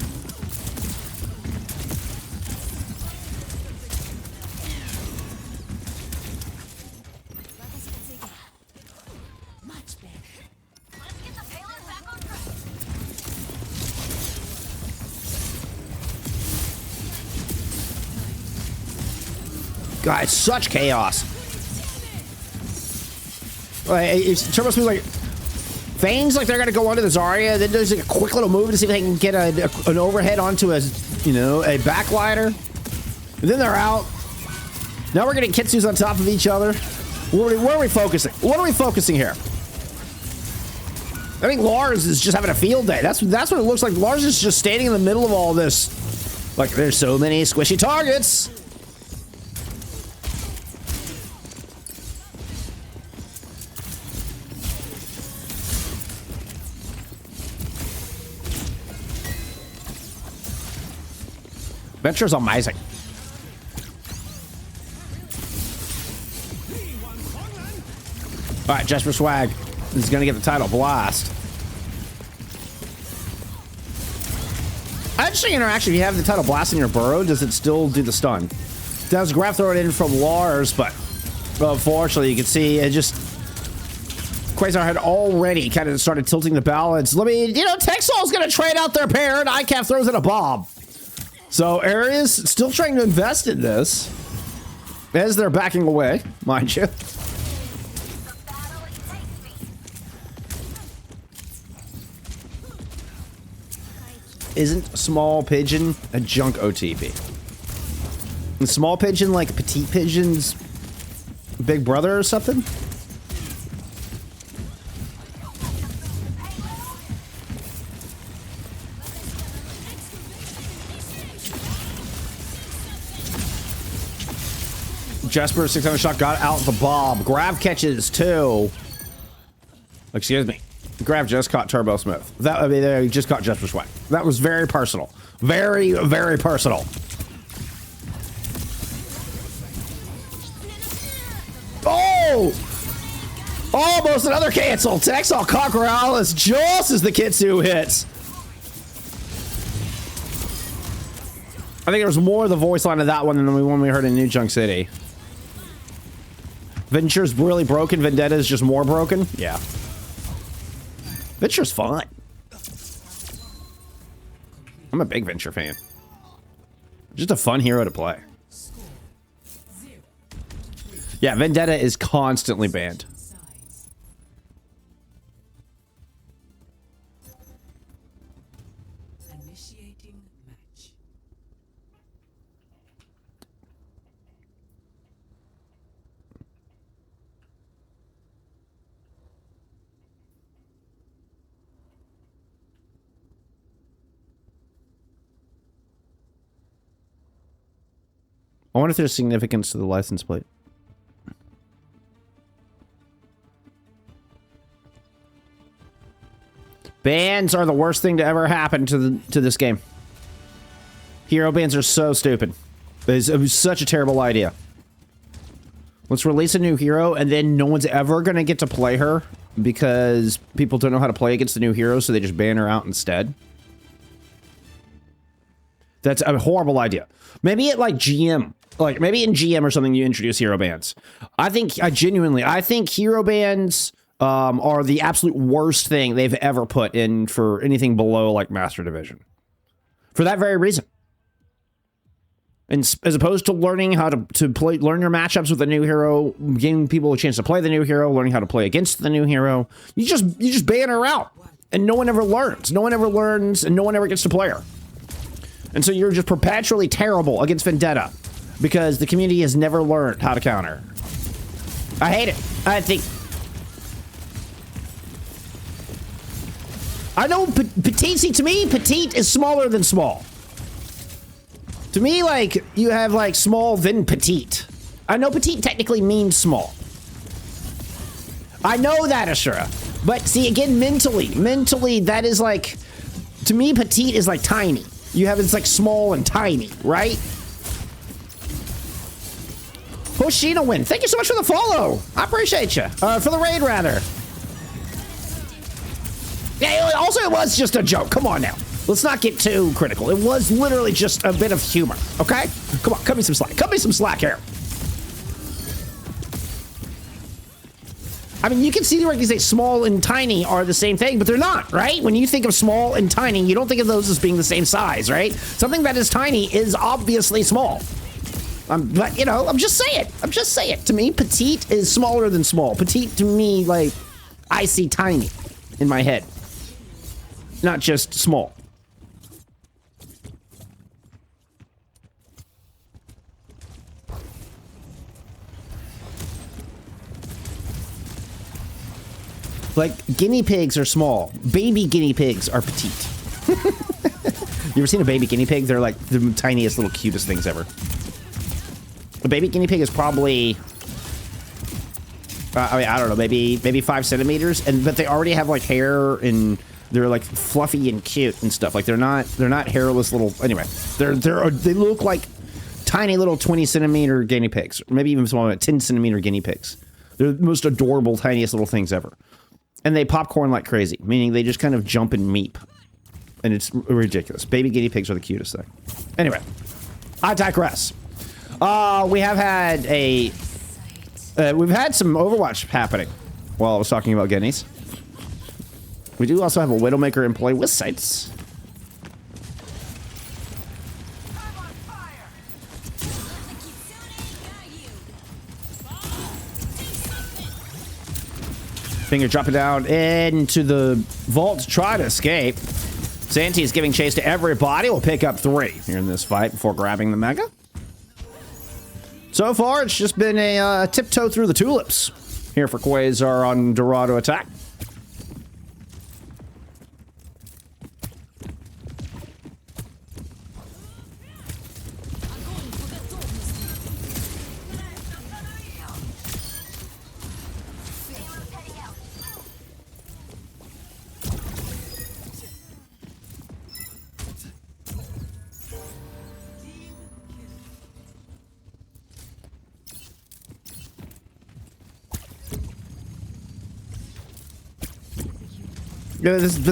[SPEAKER 1] God, it's such chaos. It's TurboSmooth like feigns like they're gonna go onto the Zarya, then does like a quick little move to see if they can get an overhead onto a backlighter. And then they're out. Now we're getting Kitsus on top of each other. Where are we focusing? What are we focusing here? I think Lars is just having a field day. That's what it looks like. Lars is just standing in the middle of all this. Like, there's so many squishy targets. Venture's amazing. All right, JesperSwag is going to get the title blast. Interesting interaction. If you have the title blast in your burrow, does it still do the stun? Does grab throw it in from Lars, but unfortunately, you can see it just. Quasar had already kind of started tilting the balance. Teksol's going to trade out their pair, and icav throws in a bomb. So Ereus still trying to invest in this as they're backing away, mind you. Isn't Small Pigeon a junk OTP? Is Small Pigeon like Petite Pigeon's big brother or something? Jesper 600 shot got out the bomb. Grav catches too. Excuse me. Grav just caught TurboSmooth. They just caught JesperSwag. That was very personal. Very, very personal. Oh! Almost another cancel. Teksol caught graalis just as the Kitsu hits. I think there was more of the voice line of that one than the one we heard in New Junk City. Venture's really broken. Vendetta is just more broken. Yeah. Venture's fun. I'm a big Venture fan. Just a fun hero to play. Yeah, Vendetta is constantly banned.
[SPEAKER 4] Initiating match.
[SPEAKER 1] I wonder if there's significance to the license plate. Bans are the worst thing to ever happen to this game. Hero bans are so stupid. It was such a terrible idea. Let's release a new hero, and then no one's ever gonna get to play her because people don't know how to play against the new hero, so they just ban her out instead. That's a horrible idea. Maybe at like GM, like maybe in GM or something, you introduce hero bans. I think hero bans are the absolute worst thing they've ever put in for anything below like Master Division. For that very reason. And as opposed to learning how to learn your matchups with the new hero, giving people a chance to play the new hero, learning how to play against the new hero, you just ban her out, and no one ever learns. No one ever learns, and no one ever gets to play her. And so you're just perpetually terrible against Vendetta because the community has never learned how to counter. I hate it. I think. I know petite. See, to me, petite is smaller than small. To me, like, you have, like, small, then petite. I know petite technically means small. I know that, Ashura. But, see, again, mentally, that is, like, to me, petite is, like, tiny. You have, it's, like, small and tiny, right? Hoshino win. Thank you so much for the follow. I appreciate you. For the raid, rather. Yeah, also, it was just a joke. Come on now. Let's not get too critical. It was literally just a bit of humor, okay? Come on, cut me some slack. Cut me some slack here. I mean, you can see where you say small and tiny are the same thing, but they're not, right? When you think of small and tiny, you don't think of those as being the same size, right? Something that is tiny is obviously small. But, you know, I'm just saying. To me, petite is smaller than small. Petite, to me, like, I see tiny in my head. Not just small. Like, guinea pigs are small. Baby guinea pigs are petite. You ever seen a baby guinea pig? They're like the tiniest, little, cutest things ever. A baby guinea pig is probably... I mean, I don't know, maybe 5 centimeters, but they already have like hair and they're like fluffy and cute and stuff. Like they're not hairless little. Anyway, they look like tiny little 20 centimeter guinea pigs, or maybe even smaller, 10 centimeter guinea pigs. They're the most adorable, tiniest little things ever, and they popcorn like crazy, meaning they just kind of jump and meep, and it's ridiculous. Baby guinea pigs are the cutest thing. Anyway, I digress. We have had a. We've had some Overwatch happening while I was talking about guineas. We do also have a Widowmaker employee with sights. Finger dropping down into the vault to try to escape. Santy is giving chase to everybody. We'll pick up 3 here in this fight before grabbing the Mega. So far, it's just been a tiptoe through the tulips here for Quasar on Dorado attack.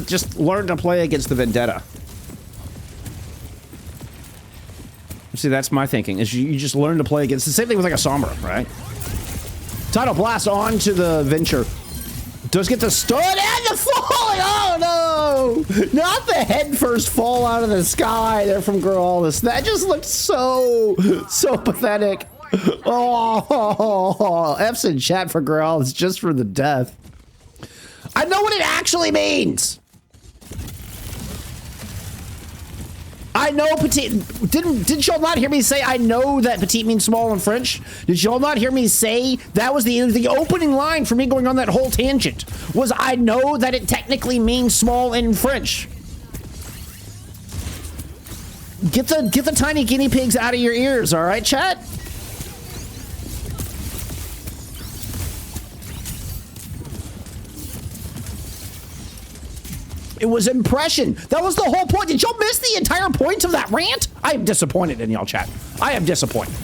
[SPEAKER 1] Just learn to play against the Vendetta. See, that's my thinking, is you just learn to play against the same thing with like a Sombra, right? Tidal Blast onto the Venture. Does get the stun and the falling! Oh no! Not the head first fall out of the sky there from graalis. That just looked so pathetic. Oh, F's in chat for graalis just for the death. I know what it actually means. I know petite. Did y'all not hear me say I know that petite means small in French? Did y'all not hear me say that was the opening line for me going on that whole tangent? Was I know that it technically means small in French? Get the tiny guinea pigs out of your ears, all right, chat? It was impression. That was the whole point. Did y'all miss the entire point of that rant? I am disappointed in y'all, chat. I am disappointed.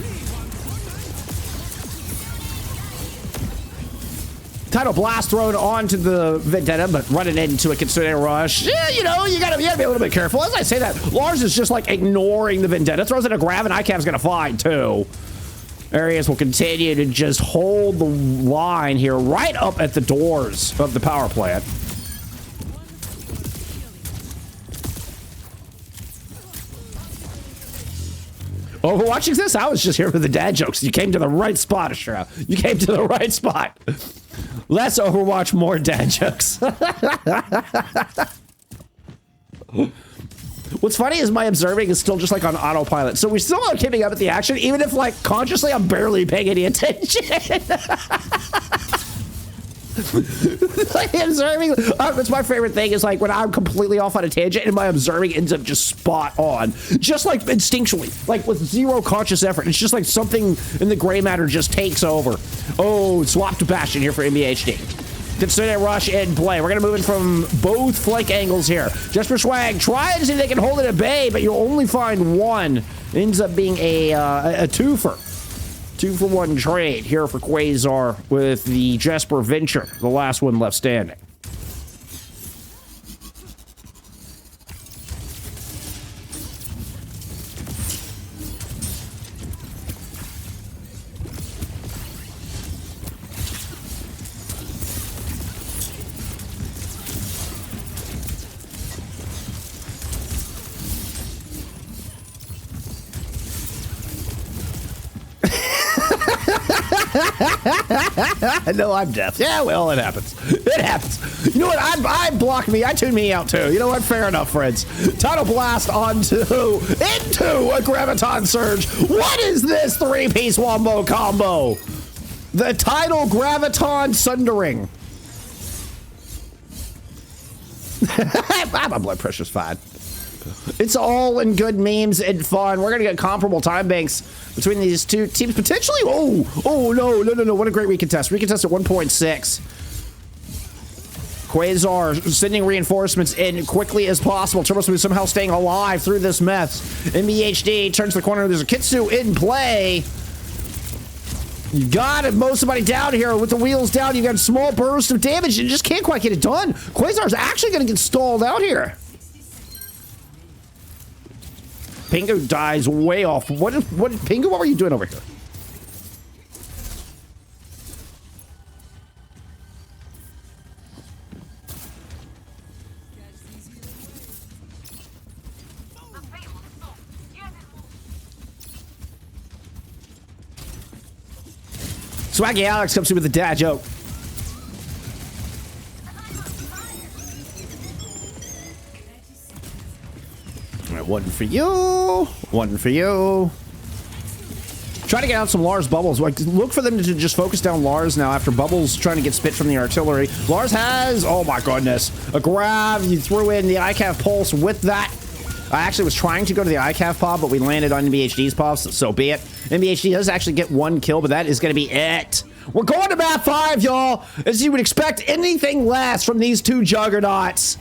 [SPEAKER 1] Tidal Blast thrown onto the Vendetta, but running into a Kitsune Rush. Yeah, you know, you gotta be a little bit careful. As I say that, Lars is just like ignoring the Vendetta. Throws in a grab, and icav's gonna find too. Ereus will continue to just hold the line here right up at the doors of the power plant. Overwatching this? I was just here for the dad jokes. You came to the right spot, Ashura. You came to the right spot. Less Overwatch, more dad jokes. What's funny is my observing is still just like on autopilot. So we still are keeping up with the action, even if like consciously I'm barely paying any attention. Like observing, it's my favorite thing is like when I'm completely off on a tangent and my observing ends up just spot on, just like instinctually, like with zero conscious effort. It's just like something in the gray matter just takes over. Oh, swap to Bastion here for NBHD. Kitsune Rush in play. We're gonna move in from both flank angles here. JesperSwag trying to see if they can hold it at bay, but you'll only find one. Ends up being a twofer. 2-for-1 trade here for Quasar with the Jesper Venture, the last one left standing. No, I'm deaf. Yeah, well, it happens. It happens. You know what? I block me. I tune me out too. You know what? Fair enough, friends. Tidal Blast into a Graviton Surge. What is this three-piece wombo combo? The Tidal Graviton Sundering. My blood pressure's fine. It's all in good memes and fun. We're gonna get comparable time banks between these two teams potentially. Oh no! What a great recontest! Recontest at 1.6. Quasar sending reinforcements in quickly as possible. TurboSmooth somehow staying alive through this mess. NBHD turns the corner. There's a Kitsu in play. You got it. Mow somebody down here with the wheels down. You got a small burst of damage and just can't quite get it done. Quasar's actually gonna get stalled out here. Pingu dies way off. Pingu, what were you doing over here? Swaggy Alex comes in with a dad joke. One for you. One for you. Try to get out some Lars bubbles. Like, look for them to just focus down Lars now after bubbles trying to get spit from the artillery. Lars has, oh my goodness, a grab. You threw in the icav pulse with that. I actually was trying to go to the icav pod, but we landed on NBHD's pod, so be it. NBHD does actually get one kill, but that is going to be it. We're going to map 5, y'all. As you would expect, anything less from these two juggernauts.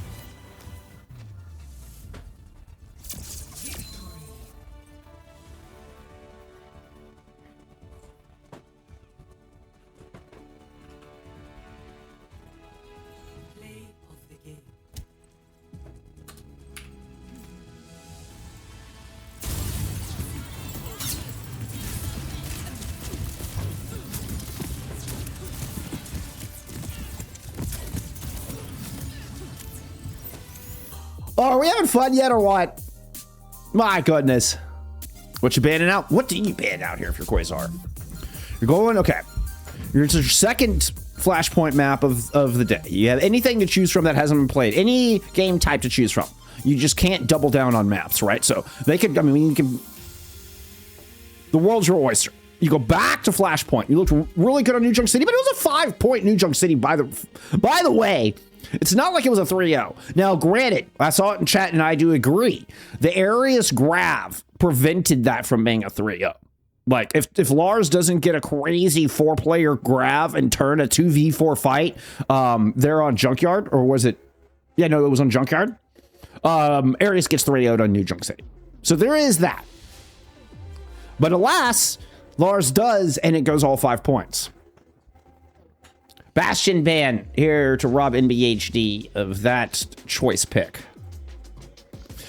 [SPEAKER 1] Oh, are we having fun yet or what? My goodness. What you banning out? What do you ban out here if you're Quasar? You're going, okay. It's your second flashpoint map of the day. You have anything to choose from that hasn't been played. Any game type to choose from. You just can't double down on maps, right? So they could, I mean, you can, the world's your oyster. You go back to Flashpoint. You looked really good on New Junk City, but it was a 5-point New Junk City, by the way. It's not like it was a 3-0. Now, granted, I saw it in chat and I do agree. The Ereus Grav prevented that from being a 3-0. Like, if Lars doesn't get a crazy 4-player Grav and turn a 2v4 fight, they're on Junkyard, or was it? Yeah, no, it was on Junkyard. Ereus gets 3-0'd on New Junk City. So there is that. But alas, Lars does, and it goes all 5 points. Bastion ban here to rob NBHD of that choice pick.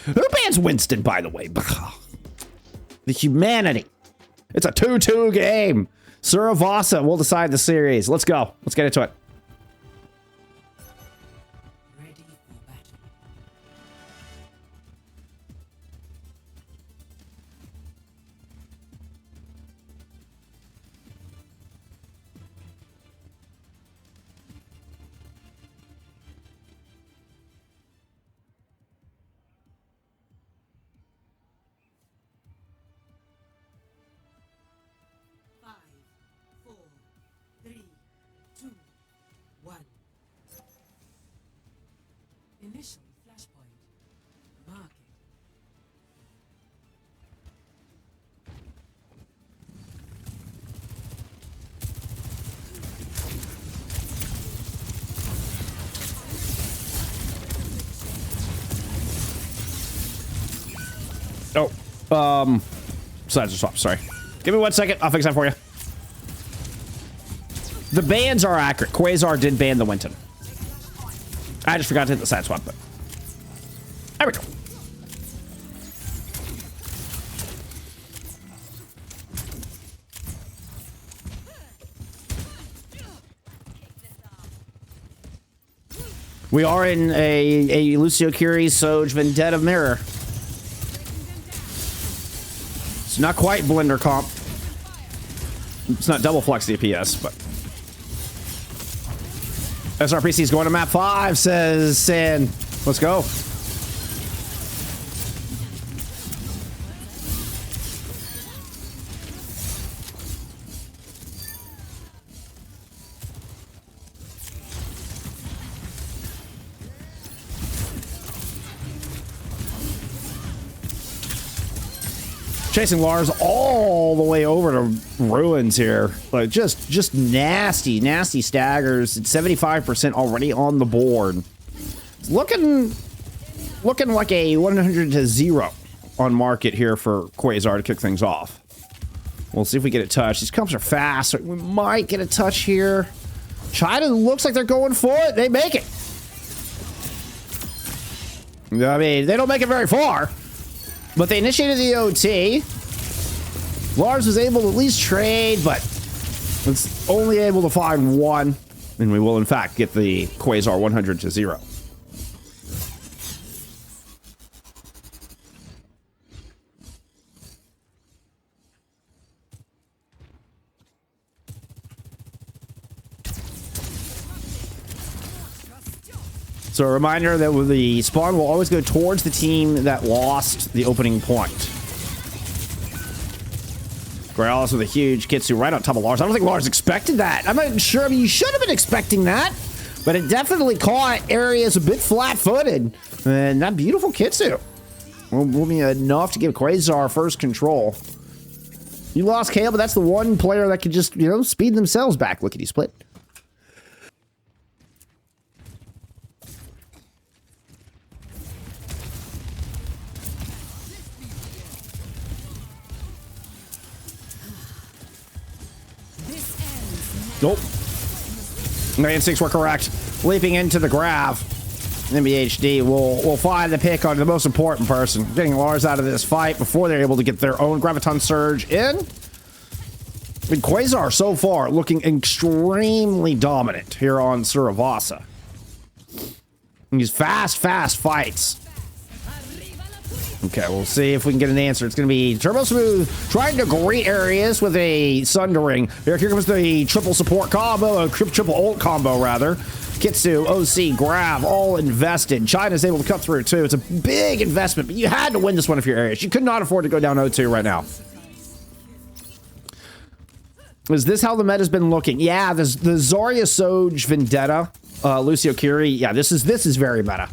[SPEAKER 1] Who bans Winston, by the way? The humanity. It's a 2-2 game. Suravasa will decide the series. Let's go. Let's get into it.
[SPEAKER 4] Ready for battle. Five, four, three, two, one. Initial flashpoint. Mark it.
[SPEAKER 1] Oh, sides are swapped. Sorry. Give me 1 second. I'll fix that for you. The bans are accurate. Quasar did ban the Winton. I just forgot to hit the side swap, but there we go. We are in a Lucio Curie Soj Vendetta mirror. It's not quite Blender comp. It's not double flex DPS, but SRPC is going to map 5, says Sin. Let's go. Chasing Lars all the way over to ruins here. Like just nasty staggers. It's 75% already on the board. It's looking like a 100-0 on market here for Quasar to kick things off. We'll see if we get a touch. These comps are fast. So we might get a touch here. China looks like they're going for it. They make it. I mean, they don't make it very far. But they initiated the OT. Lars was able to at least trade, but it's only able to find one. And we will, in fact, get the Quasar 100-0. So a reminder that the spawn will always go towards the team that lost the opening point. Graalis with a huge Kitsu right on top of Lars. I don't think Lars expected that. I'm not sure. I mean, you should have been expecting that. But it definitely caught Ereus a bit flat-footed. And that beautiful Kitsu will be enough to give Quasar first control. You lost Kale, but that's the one player that could just, you know, speed themselves back. Lickety split. Nope. My instincts were correct. Leaping into the grab. NBHD will find the pick on the most important person. Getting Lars out of this fight before they're able to get their own Graviton Surge in. And Quasar so far looking extremely dominant here on Suravasa. These fast fights. Okay, we'll see if we can get an answer. It's going to be TurboSmooth trying to greet Ereus with a Sundering. Here comes the triple support combo, triple ult combo, rather. Kitsu, OC, Grab, all invested. China's able to cut through, too. It's a big investment, but you had to win this one if you're Ereus. You could not afford to go down 0-2 right now. Is this how the meta's been looking? Yeah, the Zarya Soj Vendetta, Lucio Curie. Yeah, this is very meta.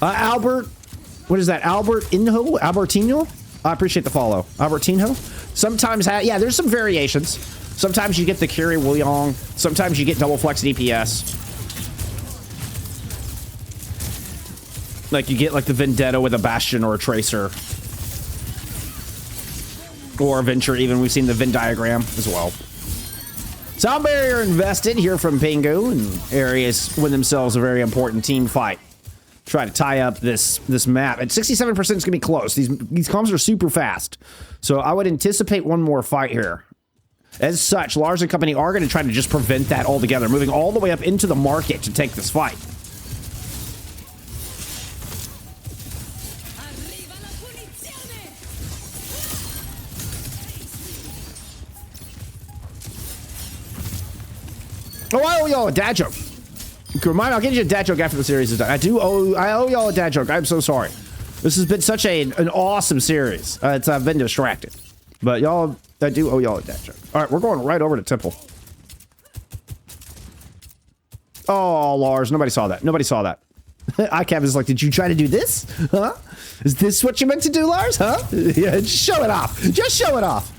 [SPEAKER 1] Albert, what is that? Albertino? I appreciate the follow. Albertino? Sometimes, yeah, there's some variations. Sometimes you get the Curie Williong. Sometimes you get double flex DPS. Like you get like the Vendetta with a Bastion or a Tracer. Or a Venture even. We've seen the Venn diagram as well. Sound barrier invested here from Pingu, and Ereus win themselves a very important team fight. Try to tie up this map. At 67%, it's gonna be close. These comms are super fast, so I would anticipate one more fight here. As such, Lars and company are going to try to just prevent that altogether, moving all the way up into the market to take this fight. Oh, I owe y'all a dad joke. Remind me, I'll get you a dad joke after the series is done. I owe y'all a dad joke. I'm so sorry. This has been such an awesome series. I've been distracted. But y'all, I do owe y'all a dad joke. All right, we're going right over to Temple. Oh, Lars, nobody saw that. Nobody saw that. icav is like, did you try to do this? Huh? Is this what you meant to do, Lars? Huh? Yeah, just show it off. Just show it off.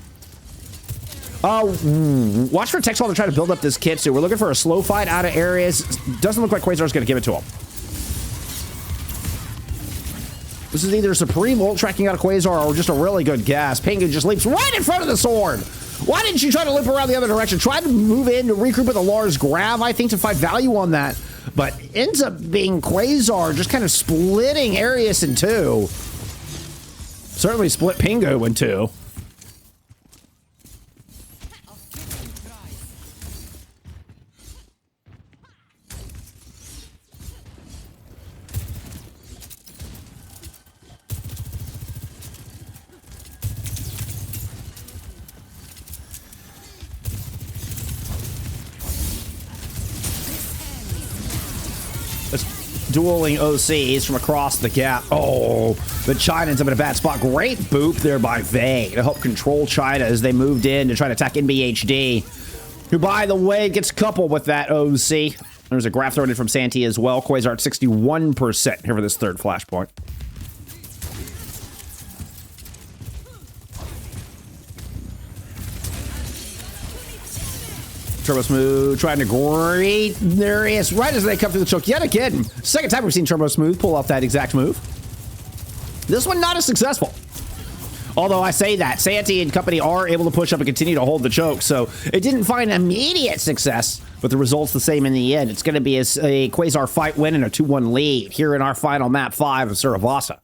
[SPEAKER 1] Watch for teksol to try to build up this kit, so we're looking for a slow fight out of Ereus. Doesn't look like Quasar's going to give it to him. This is either supreme ult tracking out of Quasar or just a really good gas. Pingu just leaps right in front of the sword. Why didn't you try to loop around the other direction? Try to move in to regroup with a Lars grab, I think, to find value on that. But ends up being Quasar just kind of splitting Ereus in two. Certainly split Pingu in two. Dueling OCs from across the gap. Oh, but China ends up in a bad spot. Great boop there by vayy to help control China as they moved in to try to attack NBHD, who, by the way, gets coupled with that OC. There's a graph thrown in from Santy as well. Quasar at 61% here for this third flashpoint. TurboSmooth trying to greet Ereus right as they come through the choke yet again. Second time we've seen TurboSmooth pull off that exact move. This one not as successful. Although I say that, Santy and company are able to push up and continue to hold the choke, so it didn't find immediate success, but the result's the same in the end. It's going to be a Quasar fight win and a 2-1 lead here in our final map 5 of Suravasa.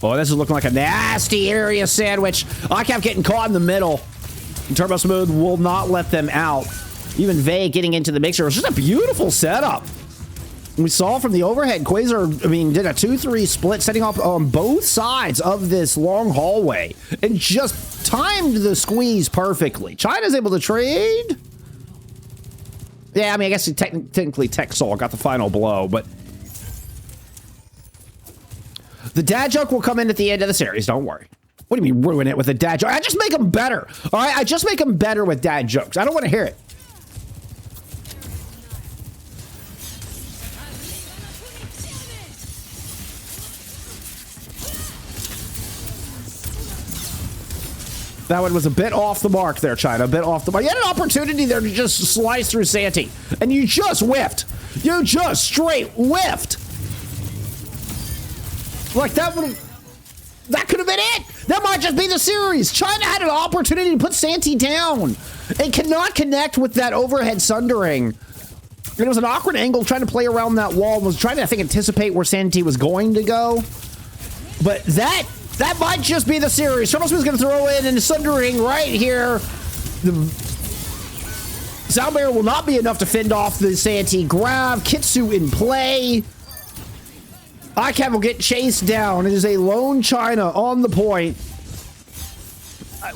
[SPEAKER 1] Oh, this is looking like a nasty area sandwich. icav getting caught in the middle. TurboSmooth will not let them out. Even vayy getting into the mixer. It was just a beautiful setup. We saw from the overhead, Quasar, I mean, did a 2-3 split, setting off on both sides of this long hallway. And just timed the squeeze perfectly. China's able to trade. Yeah, I mean, I guess technically teksol got the final blow, but the dad joke will come in at the end of the series, don't worry. What do you mean ruin it with a dad joke? I just make them better, all right? I just make them better with dad jokes. I don't want to hear it. That one was a bit off the mark there, China. A bit off the mark. You had an opportunity there to just slice through Santy, and you just whiffed. You just straight whiffed. Like that would have, that could have been it. That might just be the series. China had an opportunity to put Santy down. It cannot connect with that overhead sundering. And it was an awkward angle trying to play around that wall. Was trying to, I think, anticipate where Santy was going to go. But that might just be the series. TurboSmooth going to throw in and sundering right here. The sound barrier will not be enough to fend off the Santy grab. Kitsu in play. icav will get chased down. It is a lone China on the point.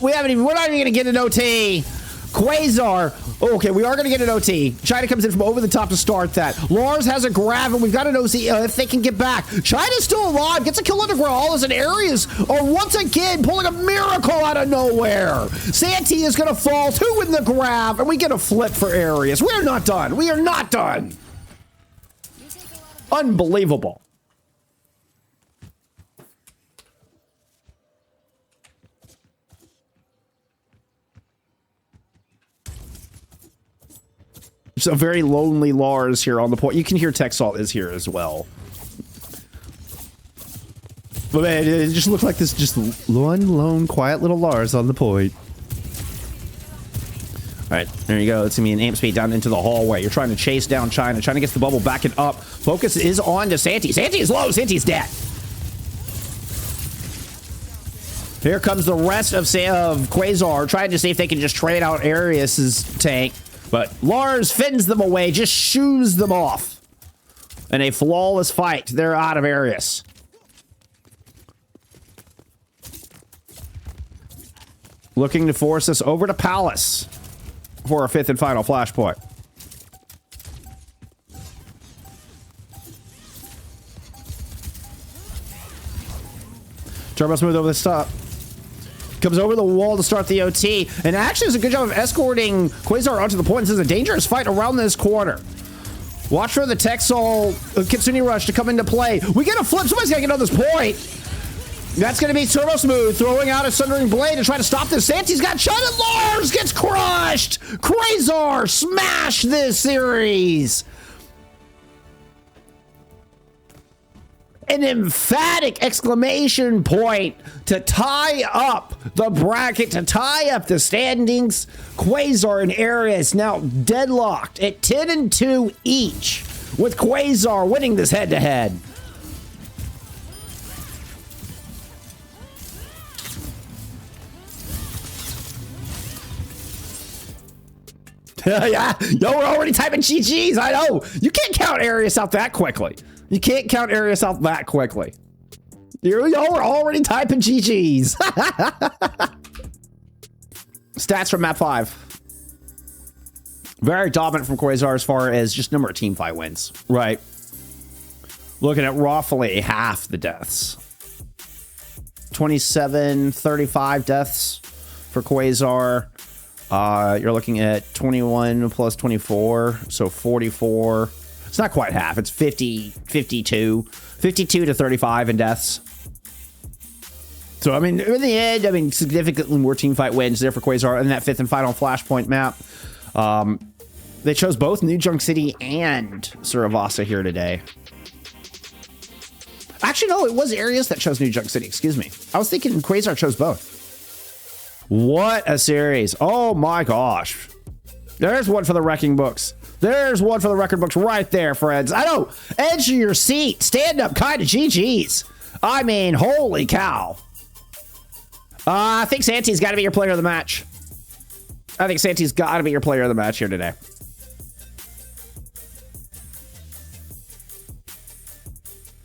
[SPEAKER 1] We're not even going to get an OT. Quasar. Okay, we are going to get an OT. China comes in from over the top to start that. Lars has a grab, and we've got an OC if they can get back. China's still alive. Gets a kill under graalis, and Ereus are once again pulling a miracle out of nowhere. Santy is going to fall. 2 in the grab, and we get a flip for Ereus. We're not done. We are not done. Unbelievable. It's a very lonely Lars here on the point. You can hear teksol is here as well. But man, it just looked like this just one lone, quiet little Lars on the point. Alright, there you go. It's gonna be an amp speed down into the hallway. You're trying to chase down China, trying to get the bubble backing up. Focus is on to Santy. Santy is low. Santy's dead. Here comes the rest of Quasar, trying to see if they can just trade out Ereus' tank. But Lars fins them away, just shoos them off. In a flawless fight, they're out of Ereus. Looking to force us over to Palace for our 5th and final flashpoint. TurboSmooth over the top. Comes over the wall to start the OT, and actually does a good job of escorting Quasar onto the point. This is a dangerous fight around this corner. Watch for the teksol Kitsune Rush to come into play. We get a flip. Somebody's got to get on this point. That's going to be TurboSmooth throwing out a Sundering Blade to try to stop this. Santy's got shot at Lars. Gets crushed. Quasar smash this series. An emphatic exclamation point to tie up the bracket, to tie up the standings. Quasar and Ereus now deadlocked at 10-2 each, with Quasar winning this head-to-head. Yeah, yo, we're already typing GGs. I know. You can't count Ereus out that quickly. You can't count Ereus out that quickly. Yo, we're already typing GGs. Stats from map 5. Very dominant from Quasar as far as just number of team fight wins. Right. Looking at roughly half the deaths. 27, 35 deaths for Quasar. You're looking at 21 plus 24, so 44. It's not quite half. It's 50, 52 to 35 in deaths. So, I mean, in the end, I mean, significantly more team fight wins there for Quasar in that 5th and final flashpoint map. They chose both New Junk City and Suravasa here today. Actually, no, it was Ereus that chose New Junk City. Excuse me. I was thinking Quasar chose both. What a series. Oh my gosh. There's one for the wrecking books. There's one for the record books right there, friends. I know. Edge of your seat. Stand up kind of GG's. I mean, holy cow. I think Santy's got to be your player of the match. I think Santy's got to be your player of the match here today.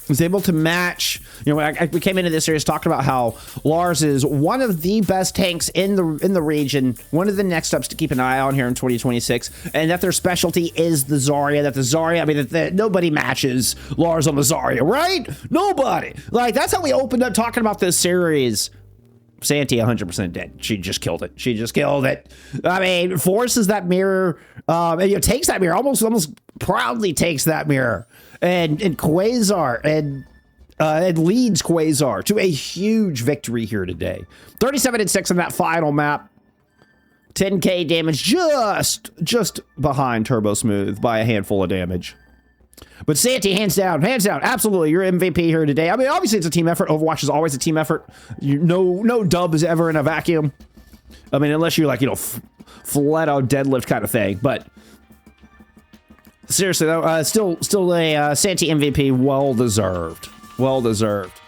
[SPEAKER 1] Was able to match, you know, we came into this series talking about how Lars is one of the best tanks in the region, one of the next ups to keep an eye on here in 2026, and that their specialty is the Zarya. That the Zarya, I mean, that nobody matches Lars on the Zarya, right? Nobody. Like, that's how we opened up talking about this series. Santy 100% dead. She just killed it. She just killed it. I mean, forces that mirror, and, you know, takes that mirror, almost proudly takes that mirror. And Quasar and leads Quasar to a huge victory here today. 37-6 in that final map. 10k damage, just behind TurboSmooth by a handful of damage. But Santy, hands down, absolutely, you're MVP here today. I mean, obviously it's a team effort. Overwatch is always a team effort. No dub is ever in a vacuum. I mean, unless you're like, you know, flat out deadlift kind of thing, but. Seriously though, still a Santy MVP, well deserved. Well deserved.